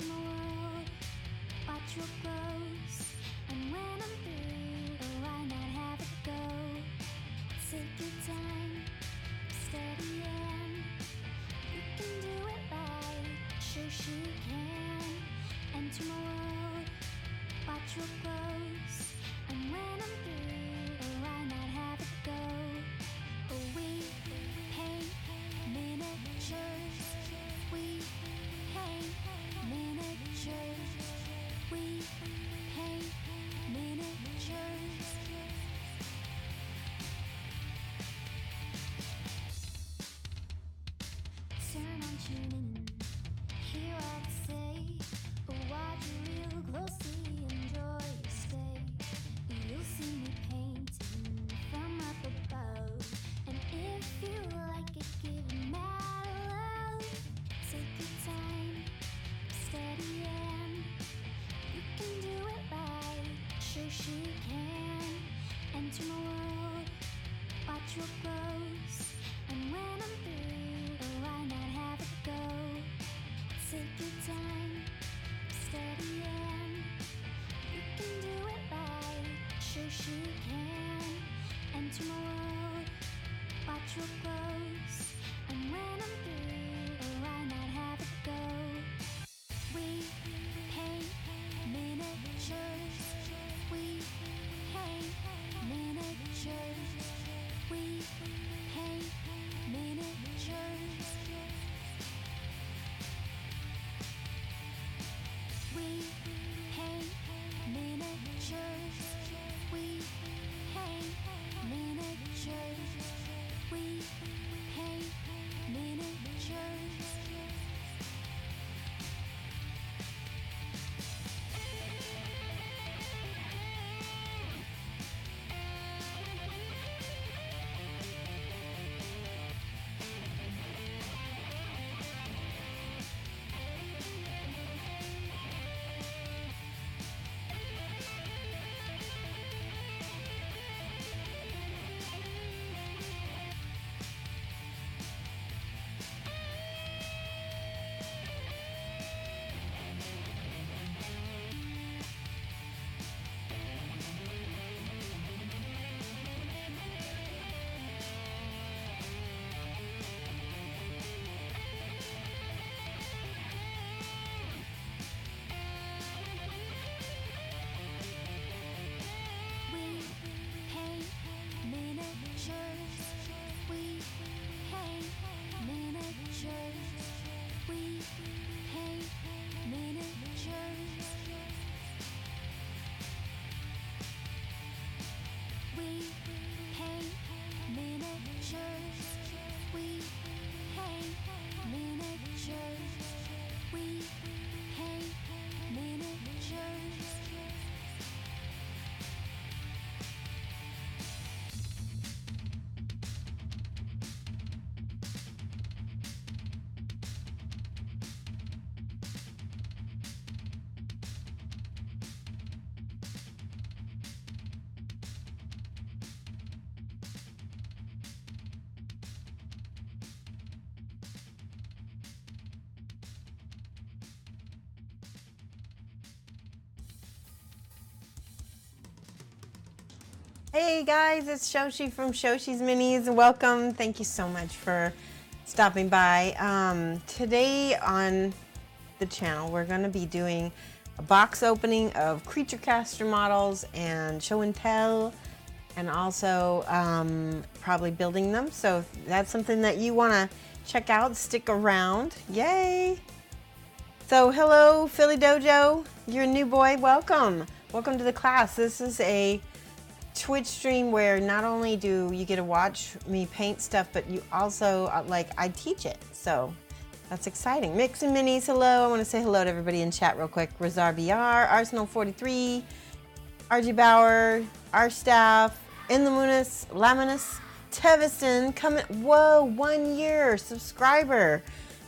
Enter my world, watch your clothes. And when I'm through, why not have it go? Take your time, steady and you can do it right. Shoshie can. Enter my world, watch your clothes. And when I'm through, why not have it go? We paint miniatures. We paint miniatures. We paint miniatures. Turn on, tune in, hear all I say. Watch real closely, enjoy your stay. You'll see me painting from up above. And if you like it, give it mad love. Take your time, steady and you can do it right. Shoshie can. Enter my world, watch your clothes. And when I'm through, why not have it go? Take your time, steady and you can do it right. Shoshie can. Enter my world, watch your clothes. And when I'm through, why not have it go? We paint miniatures. We paint miniatures. We paint miniatures. We paint miniatures. We paint miniatures. We paint miniatures. We paint miniatures. We paint miniatures. We paint miniatures. We paint miniatures. We paint miniatures. We paint miniatures. Hey guys, it's Shoshie from Shoshie's Minis. Welcome. Thank you so much for stopping by. Today on the channel, we're going to be doing a box opening of Creature Caster models and show and tell, and also probably building them. So if that's something that you want to check out, stick around. Yay! So hello, Philly Dojo. You're a new boy. Welcome. Welcome to the class. This is a Twitch stream where not only do you get to watch me paint stuff, but you also, I teach it. So that's exciting. Mix and Minis, hello. I want to say hello to everybody in chat real quick. Razar BR, Arsenal 43, RG Bauer, R Staff, In the Munis, Laminus, Tevison, coming, whoa, 1 year subscriber.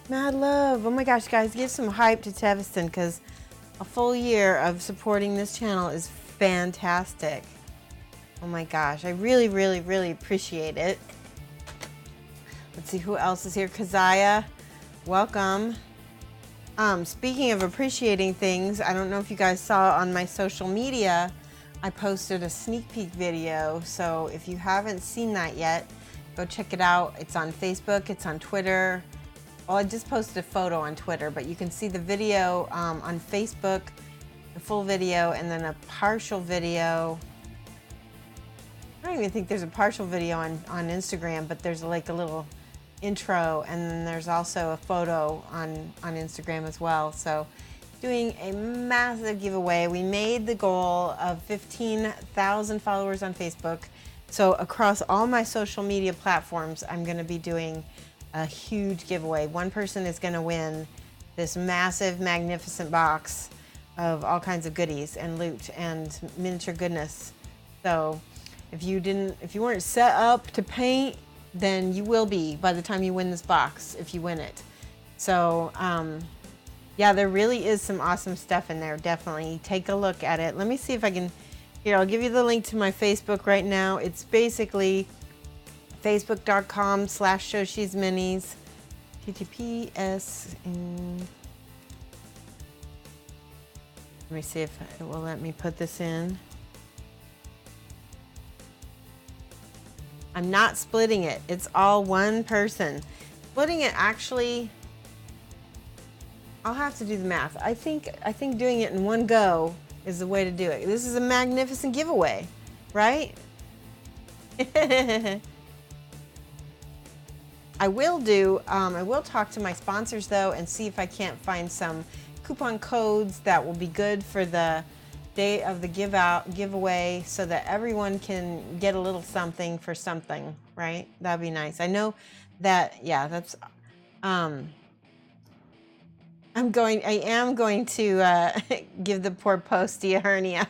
Mad love. Oh my gosh, guys, give some hype to Tevison because a full year of supporting this channel is fantastic. Oh my gosh, I really, really, really appreciate it. Let's see who else is here. Kazaya, welcome. Speaking of appreciating things, I don't know if you guys saw on my social media, I posted a sneak peek video. So if you haven't seen that yet, go check it out. It's on Facebook, it's on Twitter. Well, I just posted a photo on Twitter, but you can see the video on Facebook, the full video, and then a partial video. I don't even think there's a partial video on Instagram, but there's like a little intro, and then there's also a photo on Instagram as well. So doing a massive giveaway. We made the goal of 15,000 followers on Facebook. So across all my social media platforms, I'm going to be doing a huge giveaway. One person is going to win this massive, magnificent box of all kinds of goodies and loot and miniature goodness. So if you weren't set up to paint, then you will be by the time you win this box, if you win it. So yeah, there really is some awesome stuff in there. Definitely take a look at it. Let me see if I can, here, I'll give you the link to my Facebook right now. It's basically facebook.com/Shoshie's Minis, TTPS. Let me see if it will let me put this in. I'm not splitting it. It's all one person. Splitting it, actually, I'll have to do the math. I think doing it in one go is the way to do it. This is a magnificent giveaway, right? I will talk to my sponsors though and see if I can't find some coupon codes that will be good for the day of the giveaway, so that everyone can get a little something for something, right? That'd be nice. I know that, yeah, that's I am going to give the poor postie a hernia.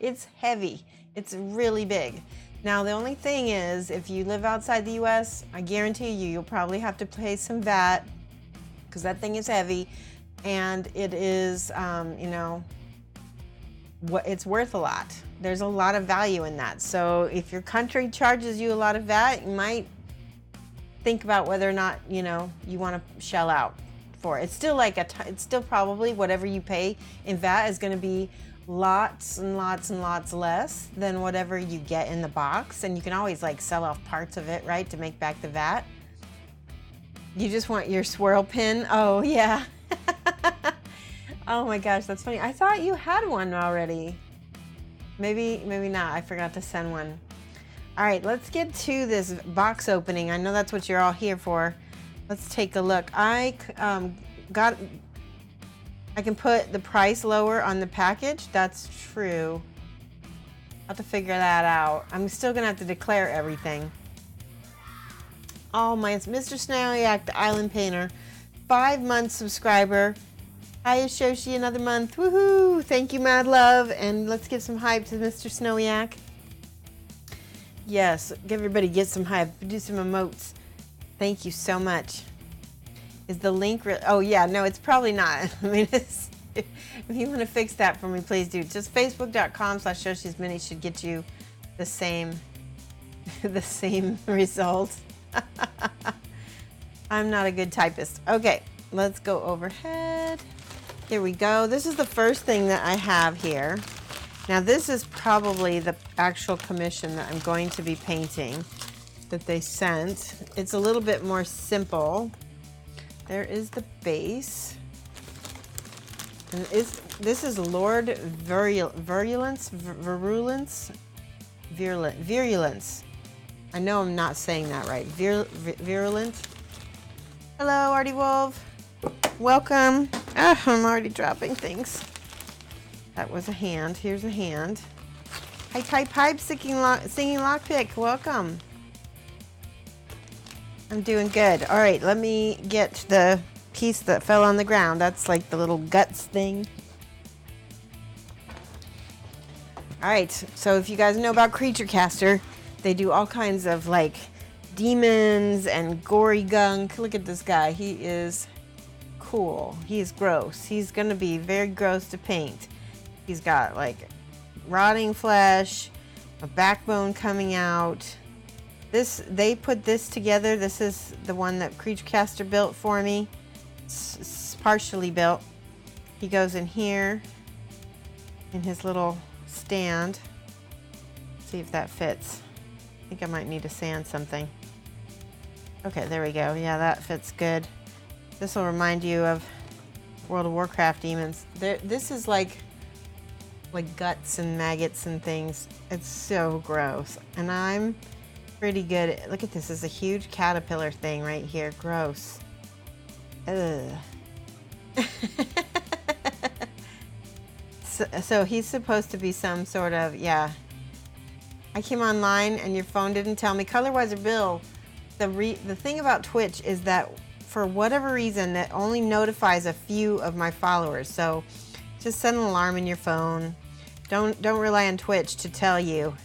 It's heavy. It's really big. Now the only thing is, if you live outside the US, I guarantee you'll probably have to pay some VAT, because that thing is heavy. And it is, you know, it's worth a lot. There's a lot of value in that. So if your country charges you a lot of VAT, you might think about whether or not, you know, you want to shell out for it. It's still like it's still probably whatever you pay in VAT is going to be lots and lots and lots less than whatever you get in the box. And you can always like sell off parts of it, right, to make back the VAT. You just want your swirl pin. Oh yeah. Oh my gosh, that's funny. I thought you had one already. Maybe not. I forgot to send one. All right, let's get to this box opening. I know that's what you're all here for. Let's take a look. I can put the price lower on the package. That's true. I'll have to figure that out. I'm still gonna have to declare everything. Oh, it's Mr. Snowyak, the Island Painter. 5-month subscriber. Hi, Shoshie, another month. Woohoo! Thank you, mad love. And let's give some hype to Mr. Snowyak. Yes, everybody get some hype. Do some emotes. Thank you so much. Is the link oh yeah, no, it's probably not. I mean, if you want to fix that for me, please do. Just facebook.com/Shoshie's Minis should get you the same result. I'm not a good typist. Okay, let's go overhead. Here we go. This is the first thing that I have here. Now this is probably the actual commission that I'm going to be painting that they sent. It's a little bit more simple. There is the base. And this is Lord Virulence. I know I'm not saying that right. Virulent. Hello, Artie Wolf. Welcome. I'm already dropping things. That was a hand. Here's a hand. Hi, Type Pipe, singing lockpick. Welcome. I'm doing good. All right, let me get the piece that fell on the ground. That's like the little guts thing. All right, so if you guys know about Creature Caster, they do all kinds of like demons and gory gunk. Look at this guy. He is cool. He is gross. He's gonna be very gross to paint. He's got like rotting flesh, a backbone coming out. They put this together. This is the one that Creature Caster built for me. partially built. He goes in here in his little stand. See if that fits. I think I might need to sand something. Okay, there we go. Yeah, that fits good. This will remind you of World of Warcraft demons. This is like guts and maggots and things. It's so gross. And I'm pretty good. Look at this. This is a huge caterpillar thing right here. Gross. Ugh. So he's supposed to be some sort of, yeah. I came online and your phone didn't tell me. Colorwiser Bill, the thing about Twitch is that for whatever reason, it only notifies a few of my followers. So just set an alarm in your phone. Don't rely on Twitch to tell you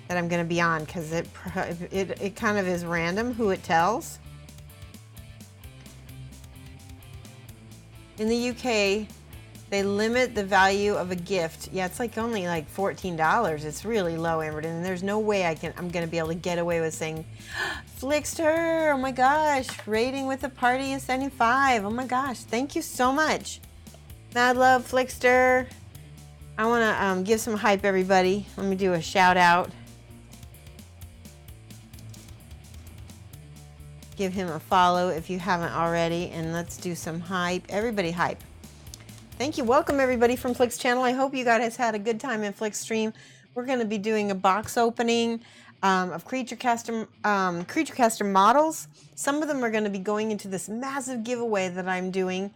that I'm going to be on, because it kind of is random who it tells. In the UK, they limit the value of a gift. Yeah, it's like only like $14. It's really low, Amberton, and there's no way I'm going to be able to get away with saying, Flickster, oh my gosh, rating with the party is 75. Oh my gosh, thank you so much. Mad love, Flickster. I want to give some hype, everybody. Let me do a shout out. Give him a follow if you haven't already, and let's do some hype. Everybody hype. Thank you. Welcome everybody from Flick's channel. I hope you guys had a good time in Flick's stream. We're going to be doing a box opening of creature caster models. Some of them are going to be going into this massive giveaway that I'm doing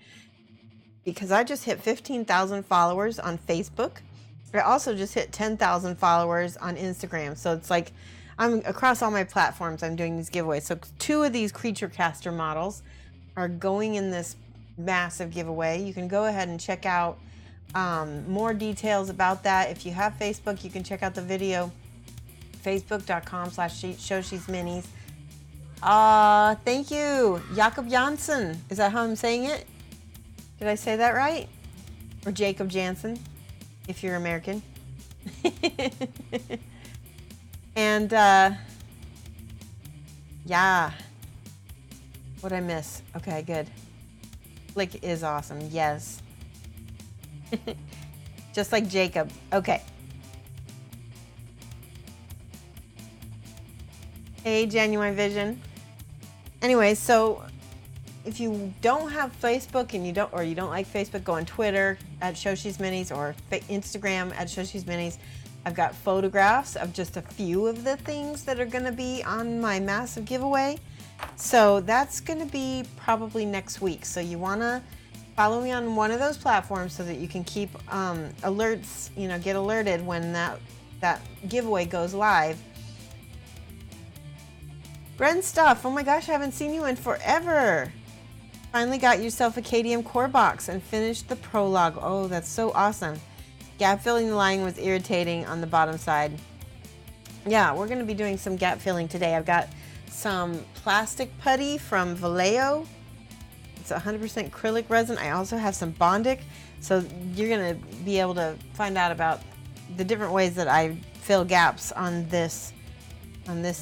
because I just hit 15,000 followers on Facebook. I also just hit 10,000 followers on Instagram. So it's like I'm across all my platforms. I'm doing these giveaways. So 2 of these creature caster models are going in this massive giveaway. You can go ahead and check out more details about that. If you have Facebook, you can check out the video, facebook.com/Shoshie's Minis. Thank you, Jakob Janssen. Is that how I'm saying it? Did I say that right? Or Jacob Janssen, if you're American. And yeah, what'd I miss? Okay, good. Flick is awesome. Yes. Just like Jacob. Okay. Hey, Genuine Vision. Anyway, so if you don't have Facebook and you don't like Facebook, go on Twitter at Shoshie's Minis or Instagram at Shoshie's Minis. I've got photographs of just a few of the things that are going to be on my massive giveaway. So that's going to be probably next week. So you want to follow me on one of those platforms so that you can keep alerts, get alerted when that giveaway goes live. Bren Stuff, oh my gosh, I haven't seen you in forever. Finally got yourself a KDM core box and finished the prologue. Oh, that's so awesome. Gap filling the line was irritating on the bottom side. Yeah, we're going to be doing some gap filling today. I've got some plastic putty from Vallejo. It's 100% acrylic resin. I also have some Bondic. So you're going to be able to find out about the different ways that I fill gaps on this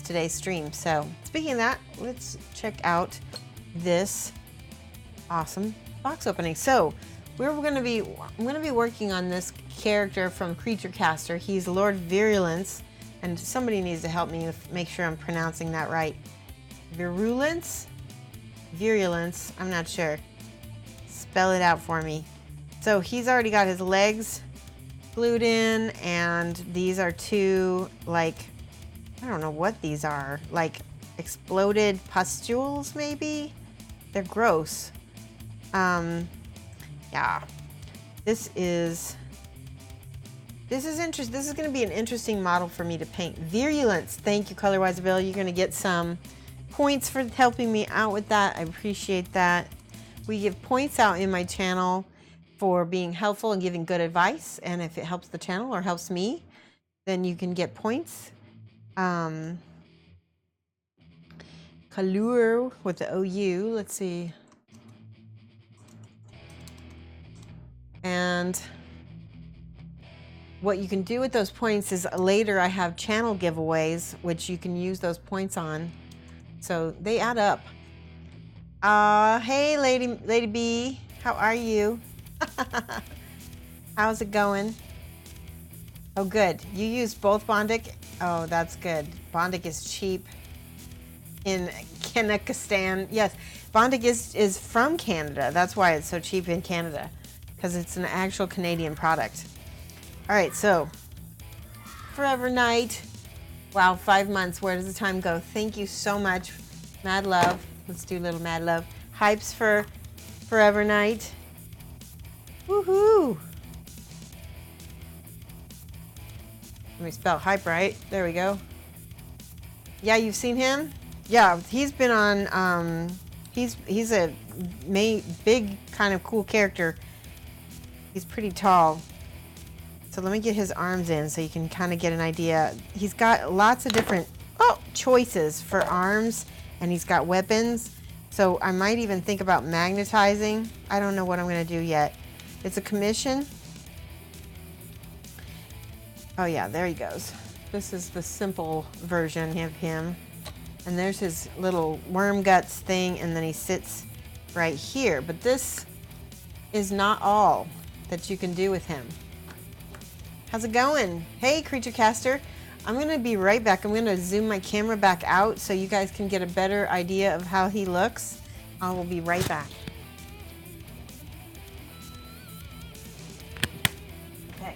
today's stream. So speaking of that, let's check out this awesome box opening. So I'm going to be working on this character from Creature Caster. He's Lord Virulence, and somebody needs to help me make sure I'm pronouncing that right. Virulence? Virulence, I'm not sure. Spell it out for me. So he's already got his legs glued in, and these are 2, like, I don't know what these are, like exploded pustules maybe? They're gross. Yeah, this is interesting. This is going to be an interesting model for me to paint. Virulence, thank you, Colorwiser Bill. You're going to get some points for helping me out with that. I appreciate that. We give points out in my channel for being helpful and giving good advice, and if it helps the channel or helps me, then you can get points. Kalur with the OU. Let's see. And what you can do with those points is later I have channel giveaways, which you can use those points on. So they add up. Hey, Lady B. How are you? How's it going? Oh, good. You use both Bondic? Oh, that's good. Bondic is cheap in Kazakhstan. Yes, Bondic is from Canada. That's why it's so cheap in Canada, because it's an actual Canadian product. All right, so Forever Night. Wow, 5 months. Where does the time go? Thank you so much. Mad love. Let's do a little mad love. Hypes for Forever Night. Woohoo! Let me spell hype right. There we go. Yeah, you've seen him? Yeah, he's been on, he's a big kind of cool character. He's pretty tall. So let me get his arms in so you can kind of get an idea. He's got lots of different choices for arms, and he's got weapons. So I might even think about magnetizing. I don't know what I'm going to do yet. It's a commission. Oh yeah, there he goes. This is the simple version of him. And there's his little worm guts thing, and then he sits right here. But this is not all that you can do with him. How's it going? Hey, Creature Caster. I'm going to be right back. I'm going to zoom my camera back out so you guys can get a better idea of how he looks. I will be right back. Okay.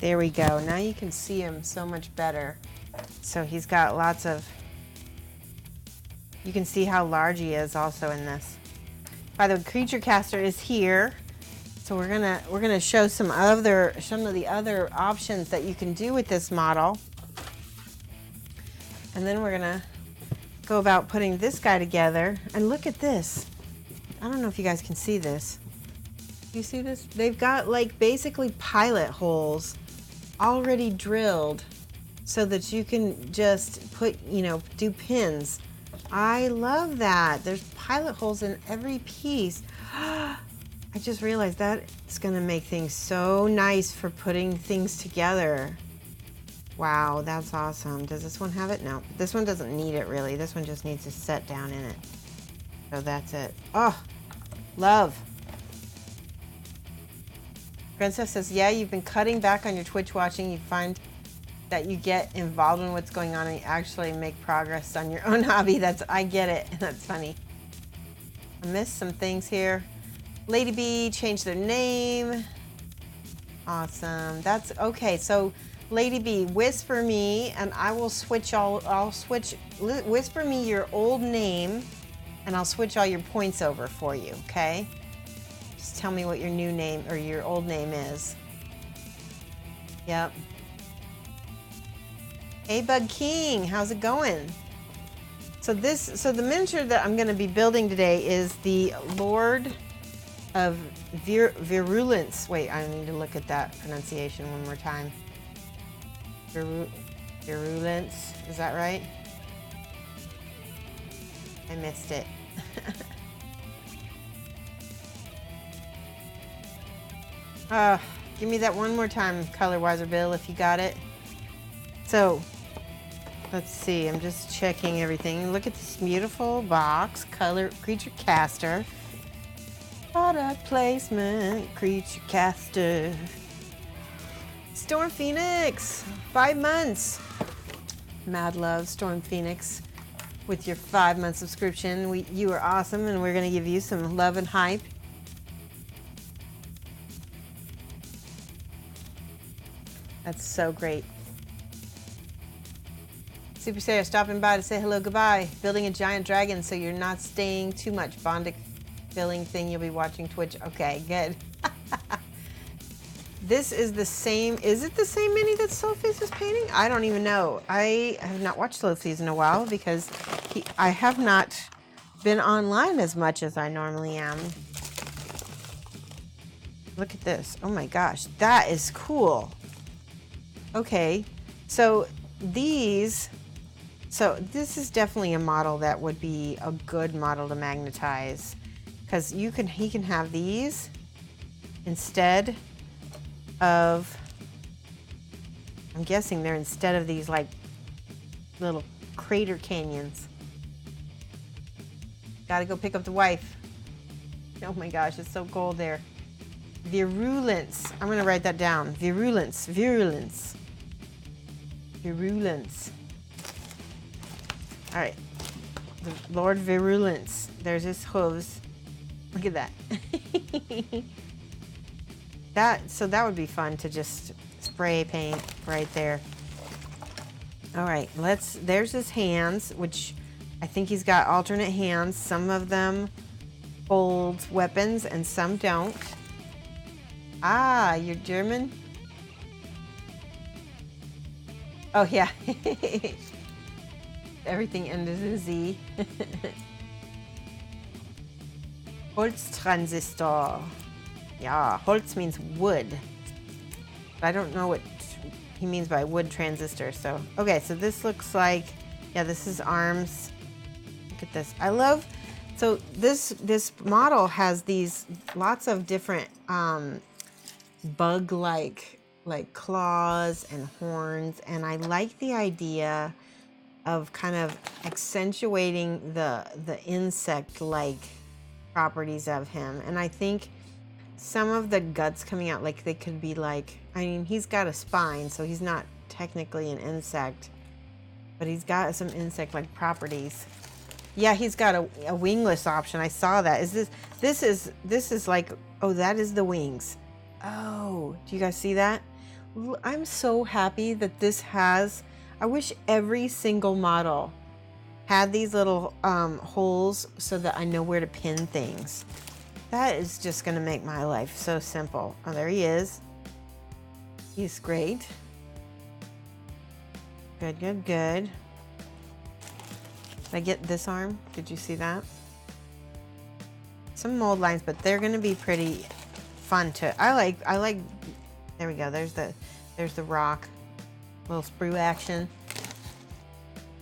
There we go. Now you can see him so much better. So he's got lots of, you can see how large he is also in this. By the way, Creature Caster is here. So we're gonna show some of the other options that you can do with this model. And then we're gonna go about putting this guy together. And look at this. I don't know if you guys can see this. You see this? They've got like basically pilot holes already drilled so that you can just put, do pins. I love that. There's pilot holes in every piece. I just realized that it's gonna make things so nice for putting things together. Wow, that's awesome. Does this one have it? No, this one doesn't need it really. This one just needs to set down in it. So that's it. Oh, love. Princess says, yeah, you've been cutting back on your Twitch watching. You find that you get involved in what's going on and you actually make progress on your own hobby. I get it. That's funny. I missed some things here. Lady B changed their name. Awesome. That's okay. So Lady B, whisper me and I will switch whisper me your old name and I'll switch all your points over for you, okay? Just tell me what your new name or your old name is. Yep. Hey, Bug King, how's it going? So the miniature that I'm going to be building today is the Lord of Virulence. Wait, I need to look at that pronunciation one more time. Virulence, is that right? I missed it. Give me that one more time, Color Wiser Bill, if you got it. So, let's see. I'm just checking everything. Look at this beautiful box, Creature Caster. Product placement, Creature Caster. Storm Phoenix, 5 months. Mad love, Storm Phoenix, with your 5-month subscription. You are awesome, and we're going to give you some love and hype. That's so great. Super Sarah stopping by to say hello, goodbye. Building a giant dragon so you're not staying too much. Bondic filling thing, you'll be watching Twitch. Okay, good. This is the same. Is it the same mini that Sophie's is painting? I don't even know. I have not watched Sophie's in a while because I have not been online as much as I normally am. Look at this. Oh my gosh, that is cool. Okay, so this is definitely a model that would be a good model to magnetize, because he can have these instead of, I'm guessing they're instead of these like little crater canyons. Gotta go pick up the wife. Oh my gosh, it's so cold there. Virulence. I'm gonna write that down. Virulence. Virulence. Virulence. All right. The Lord Virulence. There's his hooves. Look at that. So that would be fun to just spray paint right there. All right, there's his hands, which I think he's got alternate hands. Some of them hold weapons and some don't. Ah, you're German? Oh yeah. Everything ended in Z. Holztransistor. Yeah, Holz means wood. But I don't know what he means by wood transistor. So, okay, so this looks like, yeah, this is arms. Look at this. I love, so this model has these lots of different bug-like claws and horns, and I like the idea of kind of accentuating the insect-like properties of him. And I think some of the guts coming out, like they could be like, I mean, he's got a spine, so he's not technically an insect, but he's got some insect-like properties. Yeah, he's got a wingless option. I saw that. This is like, oh, that is the wings. Oh, do you guys see that? I'm so happy that this has, I wish every single model had these little holes so that I know where to pin things. That is just gonna make my life so simple. Oh, there he is. He's great. Good, good, good. Did I get this arm? Did you see that? Some mold lines, but they're gonna be pretty fun to, I like, there we go, there's the rock. Little sprue action.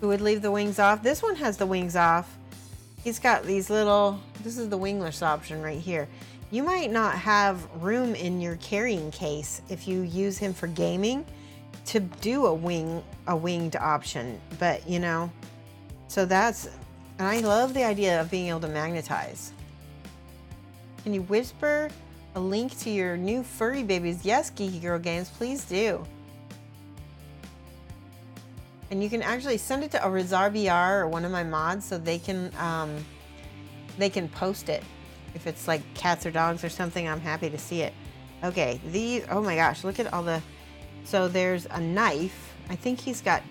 Who would leave the wings off? This one has the wings off. He's got these little, this is the wingless option right here. You might not have room in your carrying case if you use him for gaming to do a winged option, but you know, so that's, and I love the idea of being able to magnetize. Can you whisper a link to your new furry babies? Yes, Geeky Girl Games, please do. And you can actually send it to a Rizar BR or one of my mods so they can post it. If it's like cats or dogs or something, I'm happy to see it. Okay, these, oh my gosh, look at all the, so there's a knife. I think he's got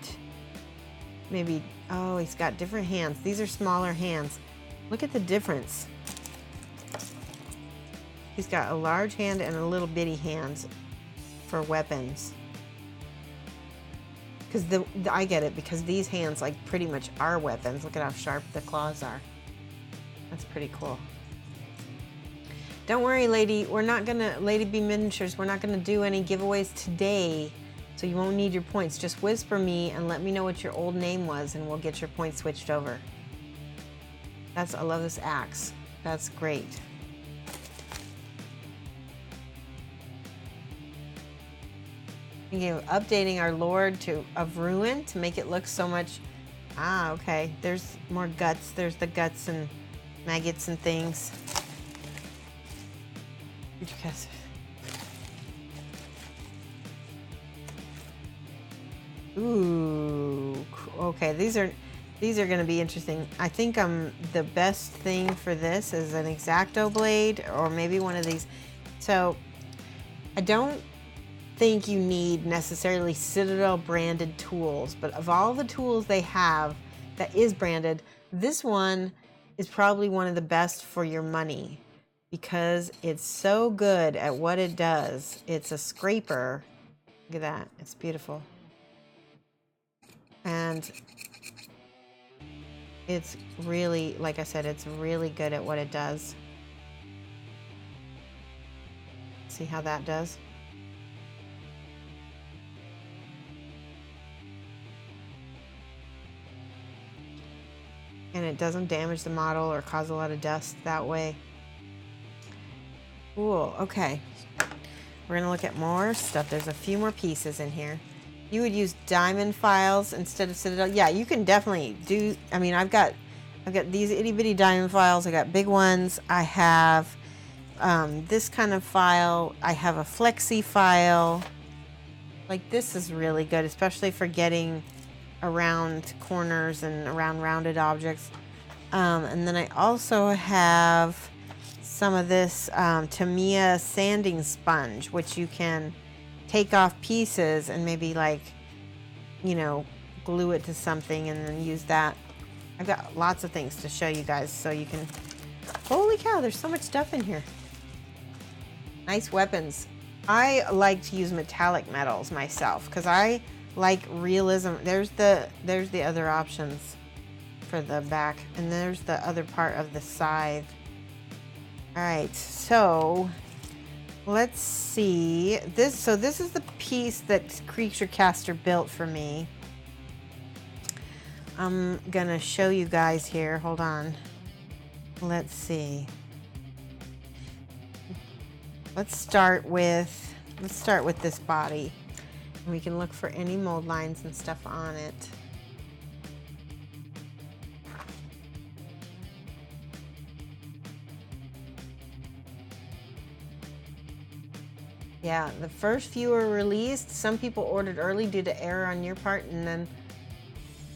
maybe, oh, he's got different hands. These are smaller hands. Look at the difference. He's got a large hand and a little bitty hand for weapons. Because I get it, because these hands like pretty much are weapons. Look at how sharp the claws are. That's pretty cool. Don't worry, Lady Lady B Miniatures, we're not gonna do any giveaways today, so you won't need your points. Just whisper me and let me know what your old name was and we'll get your points switched over. I love this axe. That's great. Thinking of updating our Lord of Ruin to make it look so much, okay. There's more guts. There's the guts and maggots and things. Ooh, okay. These are going to be interesting. I think the best thing for this is an X-Acto blade or maybe one of these. So I don't think you need necessarily Citadel branded tools, but of all the tools they have that is branded, this one is probably one of the best for your money. because it's so good at what it does. It's a scraper. Look at that. It's beautiful. And it's really, like I said, it's really good at what it does. See how that does? And it doesn't damage the model or cause a lot of dust that way. Cool, okay. We're gonna look at more stuff. There's a few more pieces in here. You would use diamond files instead of Citadel. Yeah, you can definitely do, I mean, I've got these itty bitty diamond files. I got big ones. I have this kind of file. I have a flexi file. Like this is really good, especially for getting around corners and around rounded objects. And then I also have some of this Tamiya sanding sponge, which you can take off pieces and maybe like, you know, glue it to something and then use that. I've got lots of things to show you guys so you can, holy cow, there's so much stuff in here. Nice weapons. I like to use metallic metals myself because I like realism. There's the other options for the back, and there's the other part of the scythe. All right, so let's see this. So this is the piece that Creature Caster built for me. I'm gonna show you guys here. Hold on. Let's see. Let's start with this body. We can look for any mold lines and stuff on it. Yeah, the first few were released. Some people ordered early due to error on your part, and then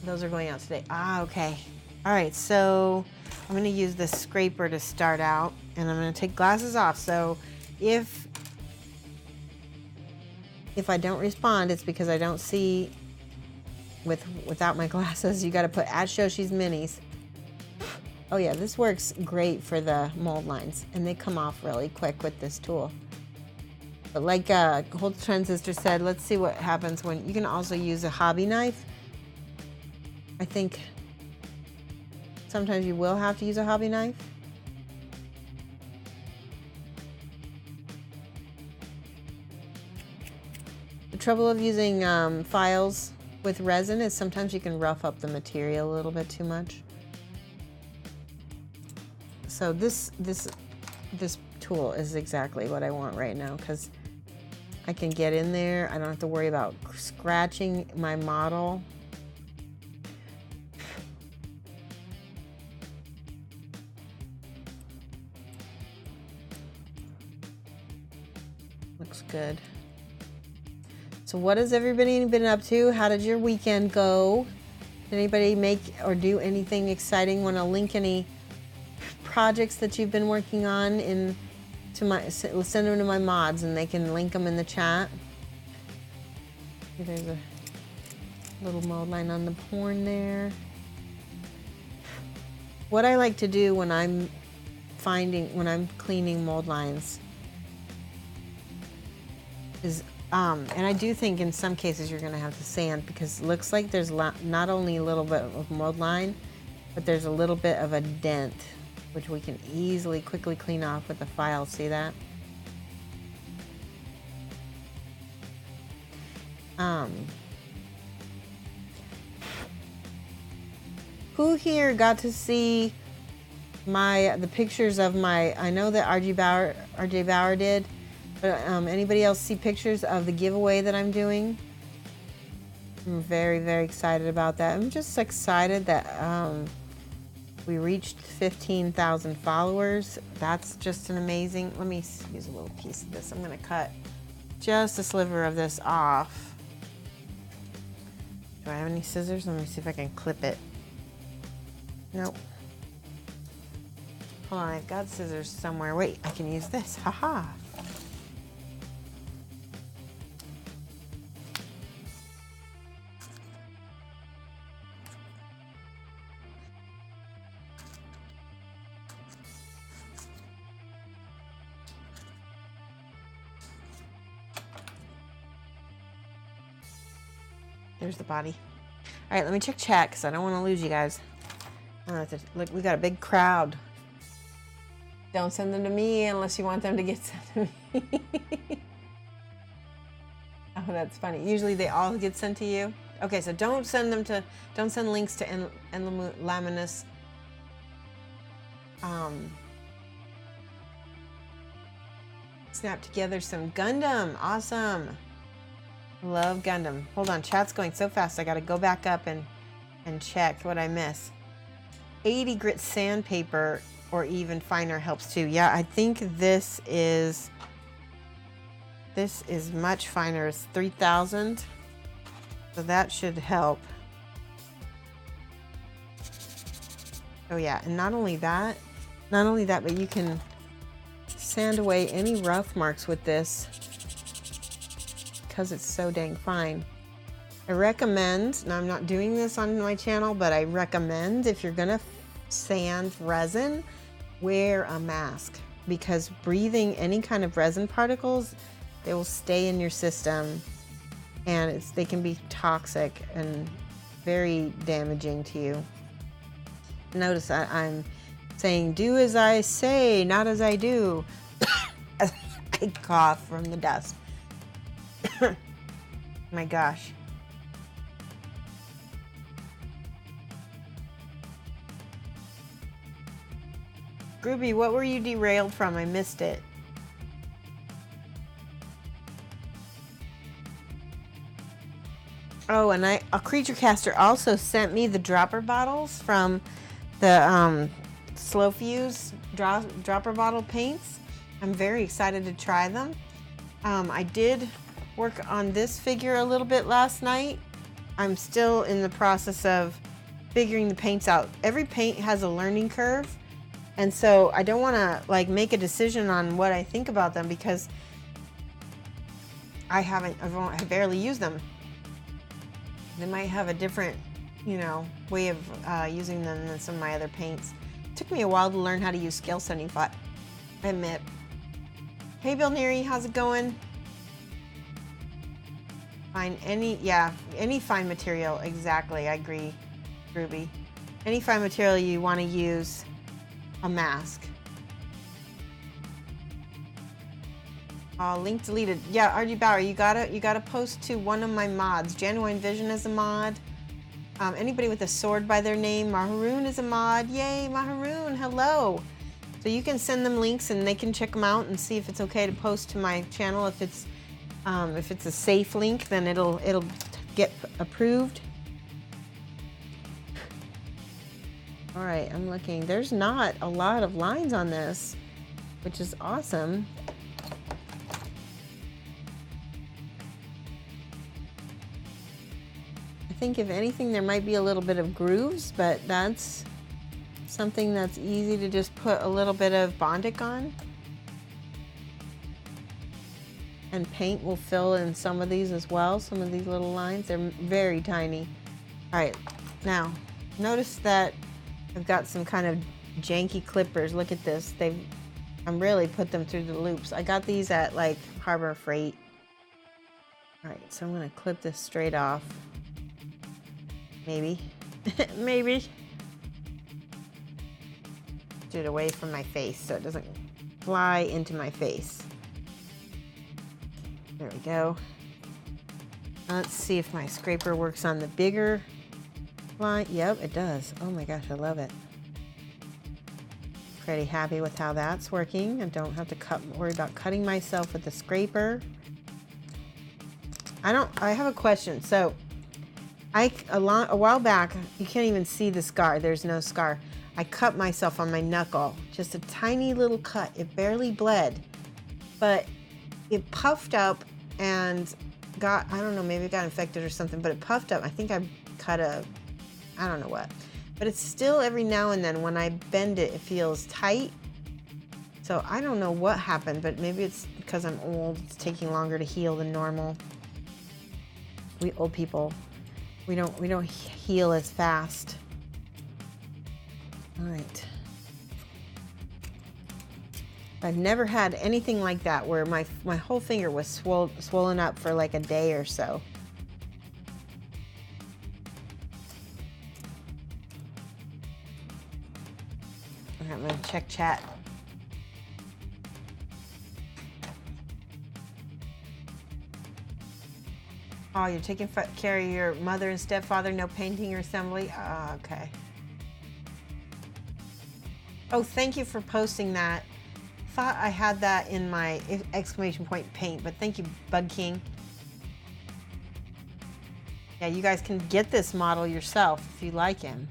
those are going out today. Ah, okay. All right, so I'm gonna use this scraper to start out, and I'm gonna take glasses off. So if I don't respond, it's because I don't see without my glasses. You got to put at Shoshie's Minis. Oh yeah, this works great for the mold lines, and they come off really quick with this tool. But like Cold Transistor said, let's see what happens when you can also use a hobby knife. I think sometimes you will have to use a hobby knife. The trouble of using files with resin is sometimes you can rough up the material a little bit too much. So this tool is exactly what I want right now because I can get in there. I don't have to worry about scratching my model. Looks good. So what has everybody been up to? How did your weekend go? Did anybody make or do anything exciting? Want to link any projects that you've been working on send them to my mods and they can link them in the chat. There's a little mold line on the horn there. What I like to do when I'm cleaning mold lines is and I do think in some cases you're going to have to sand because it looks like there's not only a little bit of mold line, but there's a little bit of a dent, which we can easily, quickly clean off with the file. See that? Who here got to see the pictures of my? I know that RJ Bauer did. But anybody else see pictures of the giveaway that I'm doing? I'm very, very excited about that. I'm just excited that we reached 15,000 followers. That's just an amazing. Let me use a little piece of this. I'm going to cut just a sliver of this off. Do I have any scissors? Let me see if I can clip it. Nope. Hold on, I've got scissors somewhere. Wait, I can use this. Haha. there's the body. All right, let me check chat because I don't want to lose you guys. Look, we got a big crowd. Don't send them to me unless you want them to get sent to me. Oh, that's funny. Usually they all get sent to you. Okay, so don't send links to Enlaminus. Snap together some Gundam. Awesome. Love Gundam. Hold on, chat's going so fast. I got to go back up and check what I miss. 80 grit sandpaper or even finer helps too. Yeah, I think this is much finer. It's 3,000. So that should help. Oh yeah, and not only that, but you can sand away any rough marks with this because it's so dang fine. I recommend, now I'm not doing this on my channel, but I recommend if you're gonna sand resin, wear a mask, because breathing any kind of resin particles, they will stay in your system, and they can be toxic and very damaging to you. Notice I'm saying do as I say, not as I do. I cough from the dust. My gosh. Groovy, what were you derailed from? I missed it. Oh, and a creature caster also sent me the dropper bottles from the Slow Fuse dropper bottle paints. I'm very excited to try them. I did work on this figure a little bit last night. I'm still in the process of figuring the paints out. Every paint has a learning curve, and so I don't want to like make a decision on what I think about them because I barely used them. They might have a different, way of using them than some of my other paints. It took me a while to learn how to use scale setting flat, I admit. Hey Bill Neary, how's it going? Find any fine material, exactly, I agree, Ruby. Any fine material you want to use a mask. Link deleted. Yeah, RG Bauer, you gotta post to one of my mods. Genuine Vision is a mod. Anybody with a sword by their name. Maharoon is a mod. Yay, Maharoon, hello. So you can send them links and they can check them out and see if it's okay to post to my channel. If it's a safe link, then it'll get approved. All right, I'm looking. There's not a lot of lines on this, which is awesome. I think if anything, there might be a little bit of grooves, but that's something that's easy to just put a little bit of Bondic on. And paint will fill in some of these as well, some of these little lines. They're very tiny. All right, now, notice that I've got some kind of janky clippers. Look at this. I'm really put them through the loops. I got these at like Harbor Freight. All right, so I'm gonna clip this straight off. Maybe, maybe. Do it away from my face so it doesn't fly into my face. There we go. Let's see if my scraper works on the bigger line. Yep, it does. Oh my gosh, I love it. Pretty happy with how that's working. I don't have to worry about cutting myself with the scraper. I have a question. So a while back, you can't even see the scar. There's no scar. I cut myself on my knuckle. Just a tiny little cut. It barely bled, but it puffed up and got, I don't know, maybe it got infected or something, but it puffed up. I think I cut I don't know what. But it's still every now and then when I bend it, it feels tight. So I don't know what happened, but maybe it's because I'm old. It's taking longer to heal than normal. We old people, we don't heal as fast. All right. I've never had anything like that where my whole finger was swollen up for like a day or so. check chat. Oh, you're taking care of your mother and stepfather, no painting or assembly? Okay. Oh, thank you for posting that. Thought I had that in my exclamation point paint, but thank you, Bug King. Yeah, you guys can get this model yourself if you like him.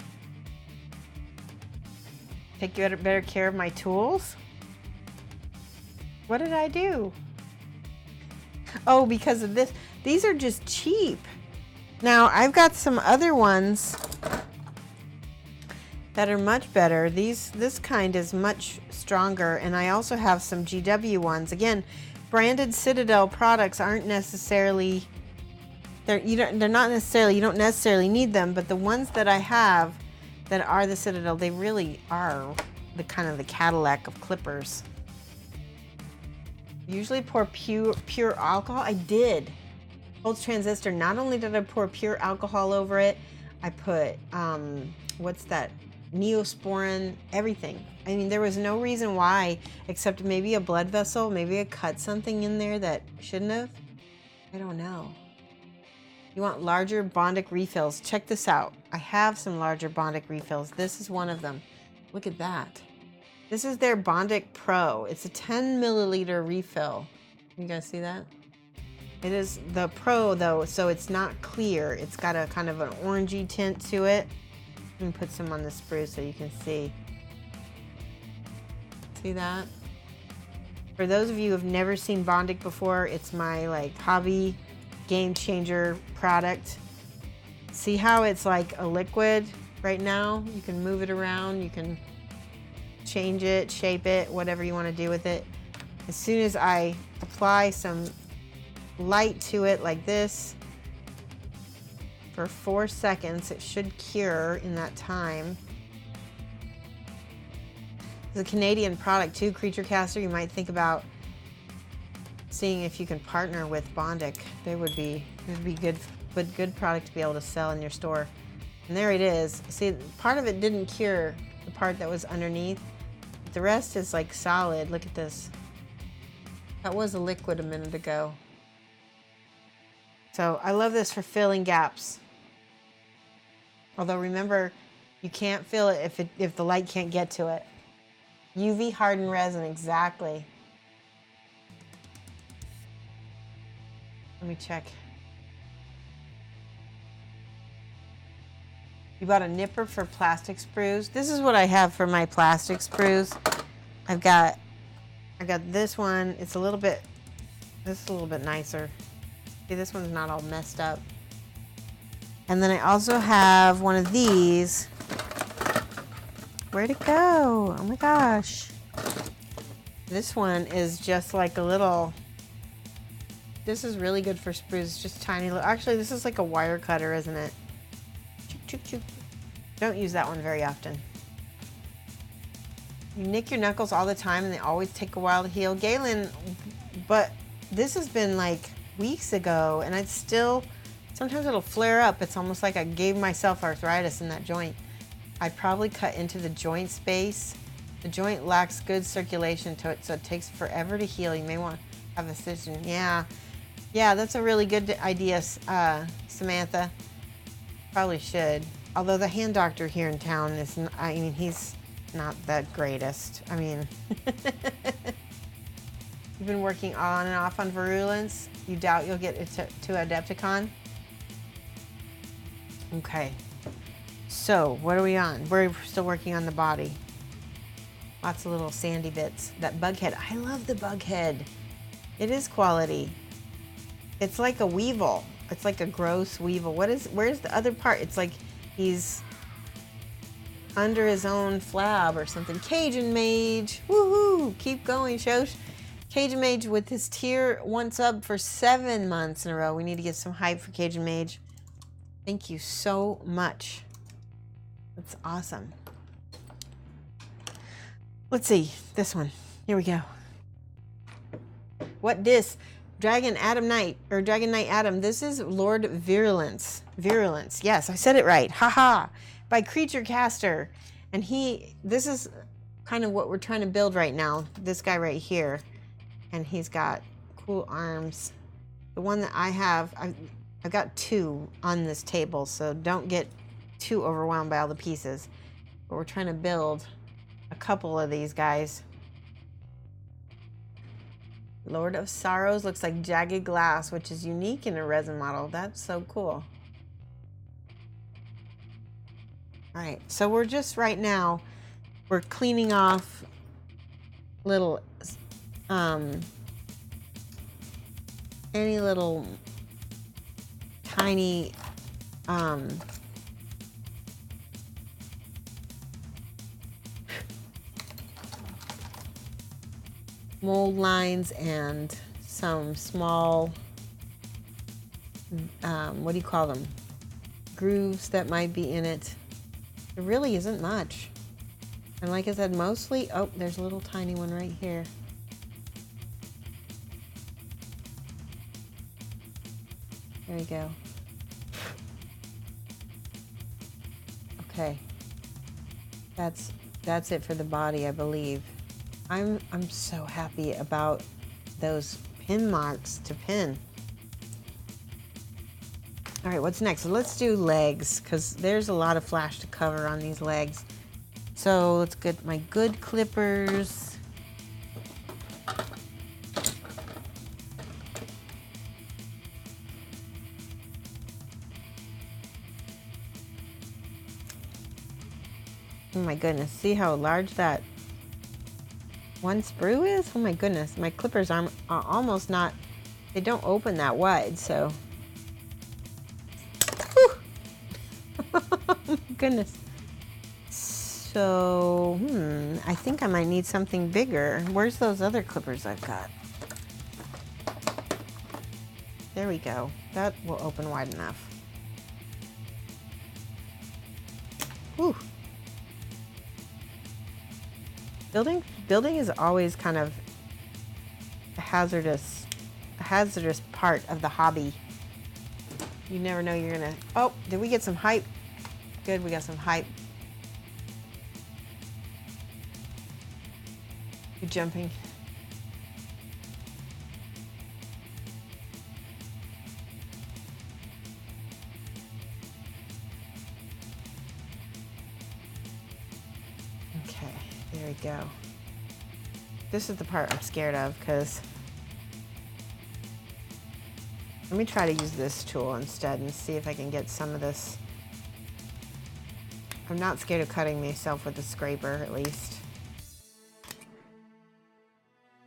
Take better care of my tools? What did I do? Oh, because of this. These are just cheap. Now, I've got some other ones that are much better. This kind is much stronger, and I also have some GW ones. Again, branded Citadel products aren't necessarily, you don't necessarily need them, but the ones that I have that are the Citadel, they really are the kind of the Cadillac of clippers. Usually pour pure alcohol. I did. Holds transistor. Not only did I pour pure alcohol over it, I put what's that? Neosporin, everything. I mean, there was no reason why, except maybe a blood vessel, maybe I cut something in there that shouldn't have. I don't know. You want larger Bondic refills? Check this out. I have some larger Bondic refills. This is one of them. Look at that. This is their Bondic Pro. It's a 10 milliliter refill. You guys see that? It is the Pro though, so it's not clear. It's got a kind of an orangey tint to it. Let me put some on the sprue so you can see. See that? For those of you who have never seen Bondic before, it's my like hobby game changer product. See how it's like a liquid right now? You can move it around, you can change it, shape it, whatever you want to do with it. As soon as I apply some light to it like this for 4 seconds, it should cure in that time. It's a Canadian product too, Creature Caster. You might think about seeing if you can partner with Bondic. It would be good product to be able to sell in your store. And there it is. See, part of it didn't cure, the part that was underneath. The rest is like solid. Look at this. That was a liquid a minute ago. So I love this for filling gaps. Although remember, you can't fill it if the light can't get to it. UV hardened resin, exactly. Let me check. You bought a nipper for plastic sprues. This is what I have for my plastic sprues. I got this one. It's a little bit, this is a little bit nicer. See, this one's not all messed up. And then I also have one of these. Where'd it go? Oh my gosh. This one is just like a little, this is really good for sprues. It's just tiny little, actually this is like a wire cutter, isn't it? Chook, chook. Don't use that one very often. You nick your knuckles all the time and they always take a while to heal. Galen, but this has been like weeks ago and it's still, sometimes it'll flare up. It's almost like I gave myself arthritis in that joint. I probably cut into the joint space. The joint lacks good circulation to it, so it takes forever to heal. You may want to have a incision. Yeah, that's a really good idea, Samantha. Probably should. Although the hand doctor here in town is, I mean, he's not the greatest. I mean, you've been working on and off on Virulence. You doubt you'll get it to Adepticon? Okay. So, what are we on? We're still working on the body. Lots of little sandy bits. That bug head. I love the bug head. It is quality. It's like a weevil. It's like a gross weevil. Where's the other part? It's like he's under his own flab or something. Cajun Mage. Woohoo! Keep going, Shosh. Cajun Mage with his tier 1 sub for 7 months in a row. We need to get some hype for Cajun Mage. Thank you so much. That's awesome. Let's see. This one. Here we go. What dis? Dragon Adam Knight, or Dragon Knight Adam. This is Lord Virulence. Virulence. Yes, I said it right. Haha. By Creature Caster. And this is kind of what we're trying to build right now. This guy right here, and he's got cool arms. The one that I have, I've got 2 on this table, so don't get too overwhelmed by all the pieces. But we're trying to build a couple of these guys. Lord of Sorrows looks like jagged glass, which is unique in a resin model. That's so cool. All right, so we're just right now, we're cleaning off little, any little tiny, mold lines and some small, what do you call them? Grooves that might be in it. There really isn't much. And like I said, mostly, oh, there's a little tiny one right here. There you go. Okay. That's it for the body, I believe. I'm so happy about those pin marks to pin. All right, what's next? So let's do legs, because there's a lot of flash to cover on these legs. So let's get my good clippers. Oh my goodness, see how large that one sprue is? Oh my goodness, my clippers are almost not, they don't open that wide, so. Oh my goodness. So, I think I might need something bigger. Where's those other clippers I've got? There we go. That will open wide enough. Whew. Building is always kind of a hazardous part of the hobby. You never know you're gonna, oh, did we get some hype? Good, we got some hype. You're jumping. Okay, there we go. This is the part I'm scared of, because let me try to use this tool instead and see if I can get some of this. I'm not scared of cutting myself with a scraper, at least.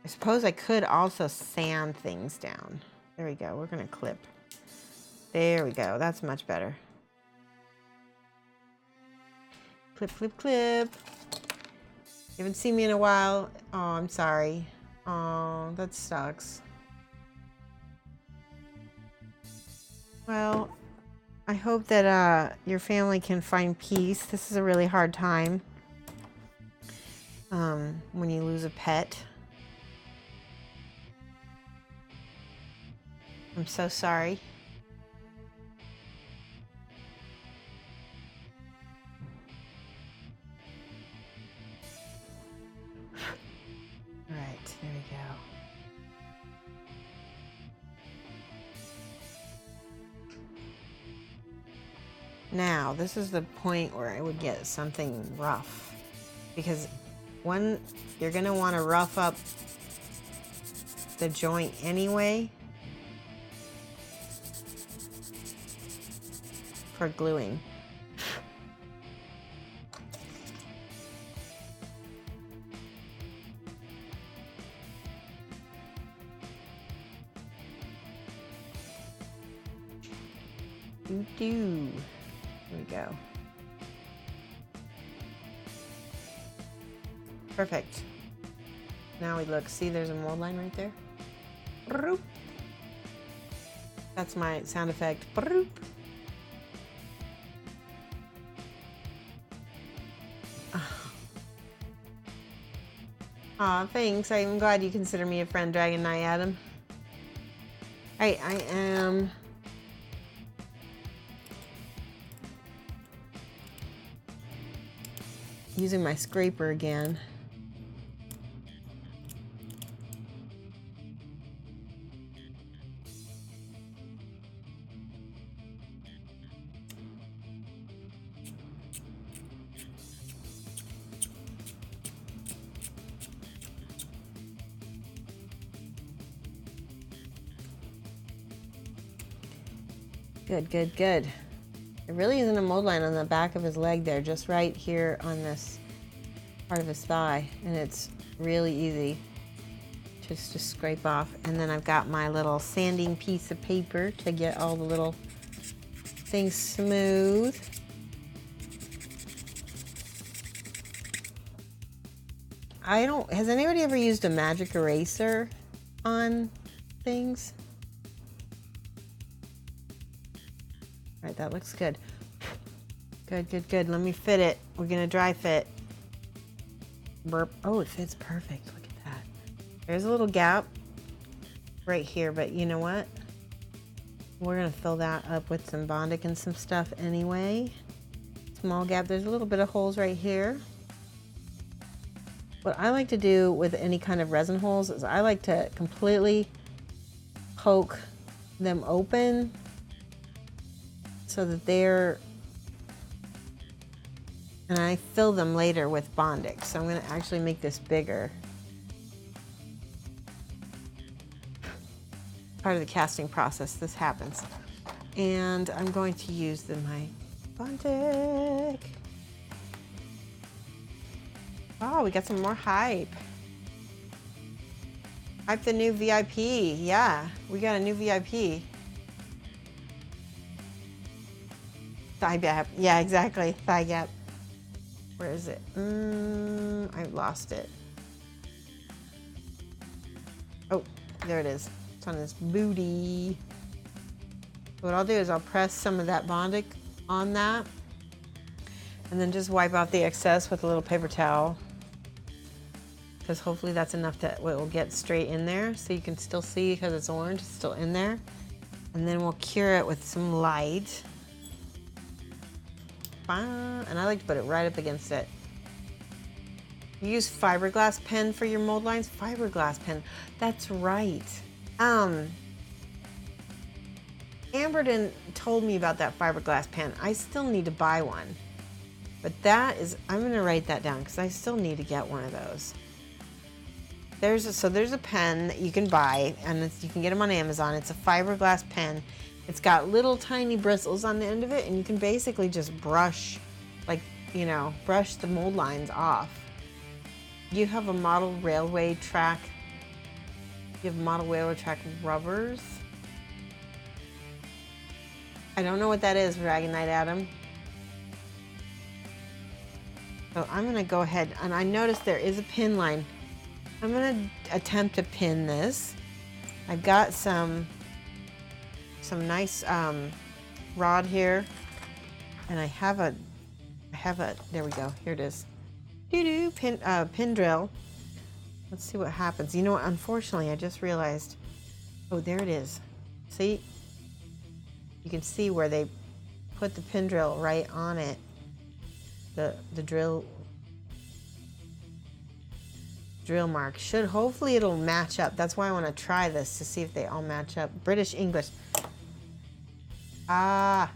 I suppose I could also sand things down. There we go, we're gonna clip. There we go, that's much better. Clip, clip, clip. You haven't seen me in a while. Oh, I'm sorry. Oh, that sucks. Well, I hope that your family can find peace. This is a really hard time when you lose a pet. I'm so sorry. All right, there we go. Now, this is the point where I would get something rough, because when you're going to want to rough up the joint anyway for gluing. Doo-doo. There we go. Perfect. Now we look. See, there's a mold line right there. Broop. That's my sound effect. Broop. Aw, thanks. I'm glad you consider me a friend, Dragon Knight Adam. I am using my scraper again. Good, good, good. There really isn't a mold line on the back of his leg there, just right here on this part of his thigh, and it's really easy just to scrape off. And then I've got my little sanding piece of paper to get all the little things smooth. Has anybody ever used a magic eraser on things? All right, that looks good. Good, good, good. Let me fit it. We're gonna dry fit. Burp. Oh, it fits perfect. Look at that. There's a little gap right here, but you know what? We're gonna fill that up with some Bondic and some stuff anyway. Small gap. There's a little bit of holes right here. What I like to do with any kind of resin holes is I like to completely poke them open so that they're, and I fill them later with Bondic. So I'm going to actually make this bigger. Part of the casting process, this happens. And I'm going to use my Bondic. Oh, we got some more hype. Hype the new VIP. Yeah, we got a new VIP. Thigh gap. Yeah, exactly. Thigh gap. Where is it? I lost it. Oh, there it is. It's on his booty. What I'll do is I'll press some of that Bondic on that and then just wipe off the excess with a little paper towel, because hopefully that's enough that it will get straight in there so you can still see, because it's orange, it's still in there. And then we'll cure it with some light. And I like to put it right up against it. You use fiberglass pen for your mold lines? Fiberglass pen, that's right. Amberden told me about that fiberglass pen. I still need to buy one. But that is, I'm gonna write that down because I still need to get one of those. There's a pen that you can buy, and you can get them on Amazon. It's a fiberglass pen. It's got little tiny bristles on the end of it, and you can basically just brush, like, you know, brush the mold lines off. You have a model railway track. You have model railway track rubbers. I don't know what that is, Dragonite Adam. So I'm gonna go ahead, and I noticed there is a pin line. I'm gonna attempt to pin this. I've got some nice rod here, and I have a, there we go, here it is. Pin drill. Let's see what happens. You know what, unfortunately, I just realized, oh, there it is. See? You can see where they put the pin drill right on it. The drill mark should, hopefully it'll match up. That's why I want to try this to see if they all match up. British English. Ah,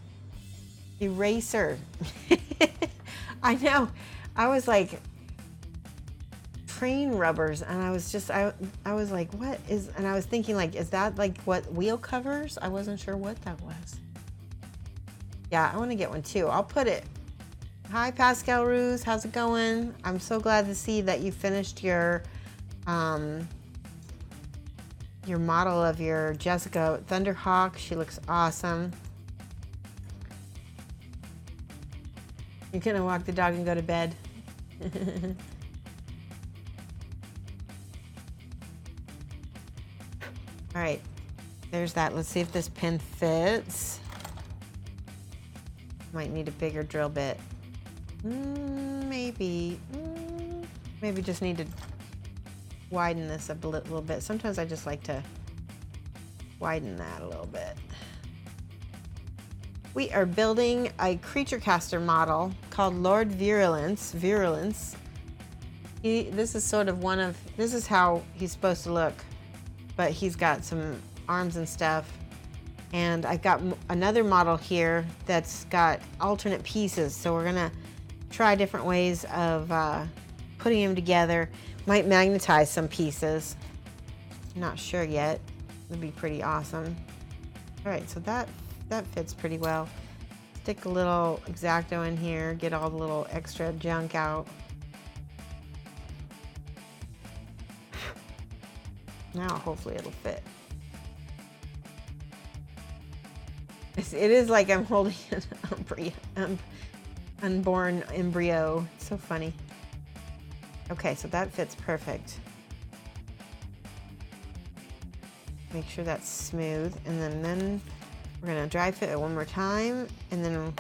eraser. I know. I was like, train rubbers, and I was just, I was like, what is, and I was thinking, like, is that like what wheel covers? I wasn't sure what that was. Yeah, I want to get one too. I'll put it. Hi, Pascal Ruse. How's it going? I'm so glad to see that you finished your model of your Jessica Thunderhawk. She looks awesome. You're gonna walk the dog and go to bed. All right, there's that. Let's see if this pin fits. Might need a bigger drill bit. Maybe just need to widen this a little bit. Sometimes I just like to widen that a little bit. We are building a creature caster model called Lord Virulence. This is sort of this is how he's supposed to look, but he's got some arms and stuff. And I've got another model here that's got alternate pieces. So we're gonna try different ways of putting them together. Might magnetize some pieces. Not sure yet. It'd be pretty awesome. All right, so that that fits pretty well. Stick a little X-Acto in here, get all the little extra junk out. Now hopefully it'll fit. It is like I'm holding an unborn embryo. It's so funny. Okay, so that fits perfect. Make sure that's smooth, and then we're gonna dry fit it one more time, and then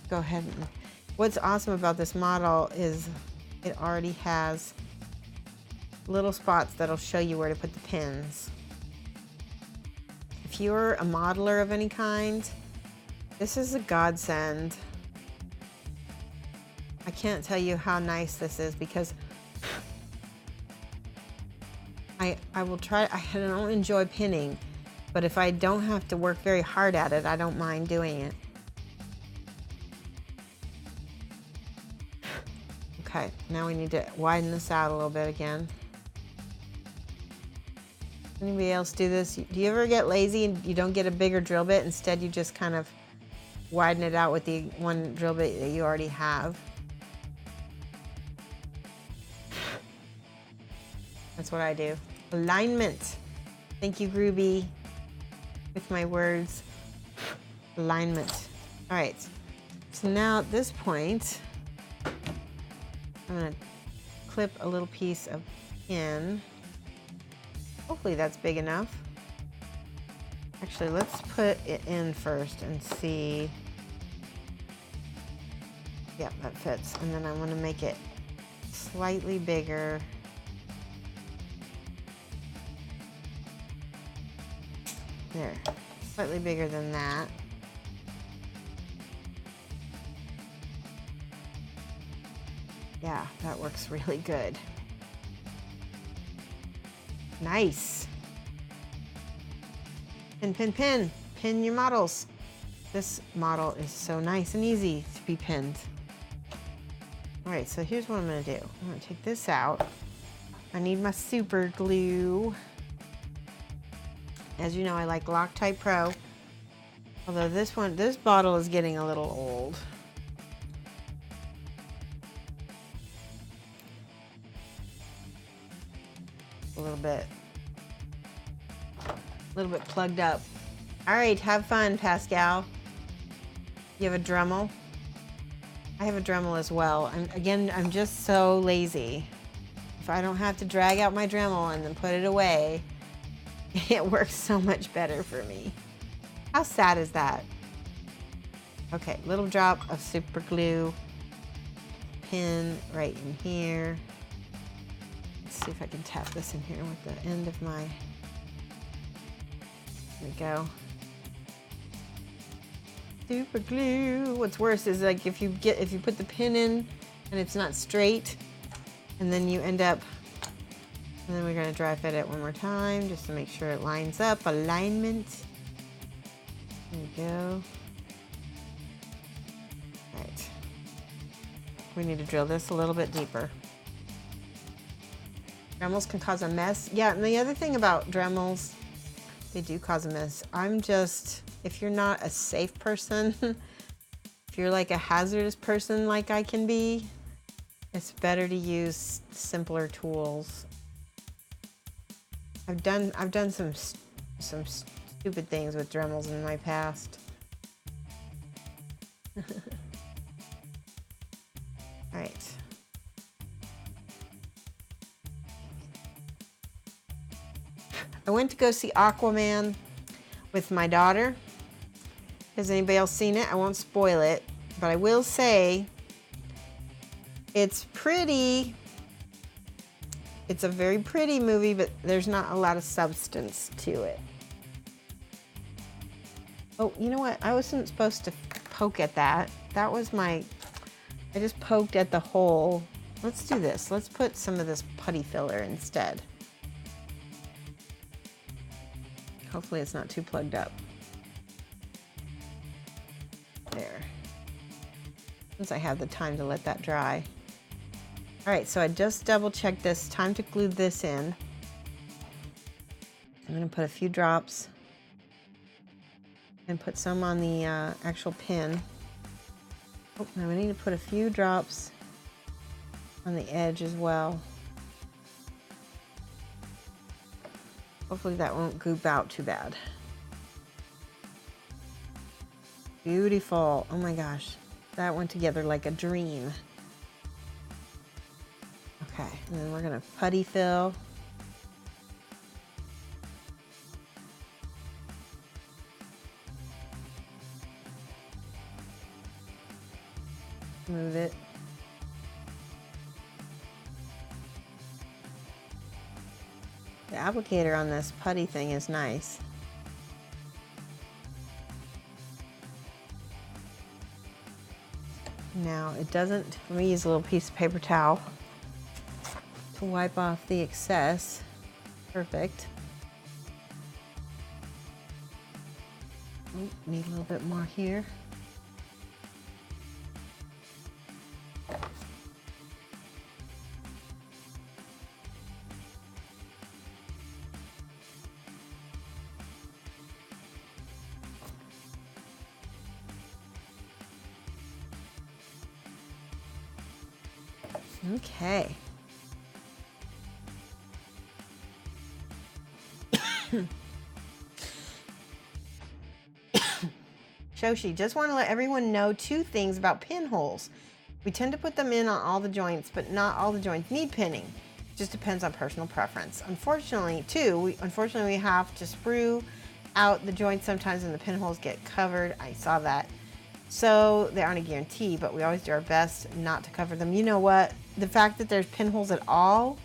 go ahead and, what's awesome about this model is it already has little spots that'll show you where to put the pins. If you're a modeler of any kind, this is a godsend. I can't tell you how nice this is, because I will try, I don't enjoy pinning, but if I don't have to work very hard at it, I don't mind doing it. Okay, now we need to widen this out a little bit again. Anybody else do this? Do you ever get lazy and you don't get a bigger drill bit? Instead, you just kind of widen it out with the one drill bit that you already have. That's what I do. Alignment. Thank you, Groovy, with my words. Alignment. All right. So now at this point, I'm going to clip a little piece of pin. Hopefully that's big enough. Actually, let's put it in first and see. Yep, that fits. And then I want to make it slightly bigger. There, slightly bigger than that. Yeah, that works really good. Nice. Pin, pin, pin. Pin your models. This model is so nice and easy to be pinned. All right, so here's what I'm gonna do. I'm gonna take this out. I need my super glue. As you know, I like Loctite Pro. Although this bottle is getting a little old. A little bit plugged up. All right, have fun, Pascal. You have a Dremel? I have a Dremel as well. I'm just so lazy. If I don't have to drag out my Dremel and then put it away, it works so much better for me. How sad is that? Okay, little drop of super glue. Pin right in here. Let's see if I can tap this in here with the end of my, there we go. Super glue. What's worse is like if you put the pin in and it's not straight, and then you end up, and then we're gonna dry fit it one more time just to make sure it lines up. Alignment. There we go. All right. We need to drill this a little bit deeper. Dremels can cause a mess. Yeah, and the other thing about Dremels, they do cause a mess. If you're not a safe person, if you're like a hazardous person like I can be, it's better to use simpler tools. I've done some stupid things with Dremels in my past. All right. I went to go see Aquaman with my daughter. Has anybody else seen it? I won't spoil it, but I will say it's pretty. It's a very pretty movie, but there's not a lot of substance to it. Oh, you know what? I wasn't supposed to poke at that. That was I just poked at the hole. Let's do this. Let's put some of this putty filler instead. Hopefully it's not too plugged up. There. Since I have the time to let that dry. All right, so I just double checked this. Time to glue this in. I'm gonna put a few drops and put some on the actual pin. Oh, now we need to put a few drops on the edge as well. Hopefully that won't goop out too bad. Beautiful. Oh my gosh. That went together like a dream. Okay, and then we're gonna putty fill. Move it. The applicator on this putty thing is nice. Now it doesn't, let me use a little piece of paper towel to wipe off the excess. Perfect. Oh, need a little bit more here. Okay. Shoshie, just want to let everyone know 2 things about pinholes. We tend to put them in on all the joints, but not all the joints need pinning. It just depends on personal preference. Unfortunately, we have to sprue out the joints sometimes and the pinholes get covered. I saw that. So they aren't a guarantee, but we always do our best not to cover them. You know what? The fact that there's pinholes at all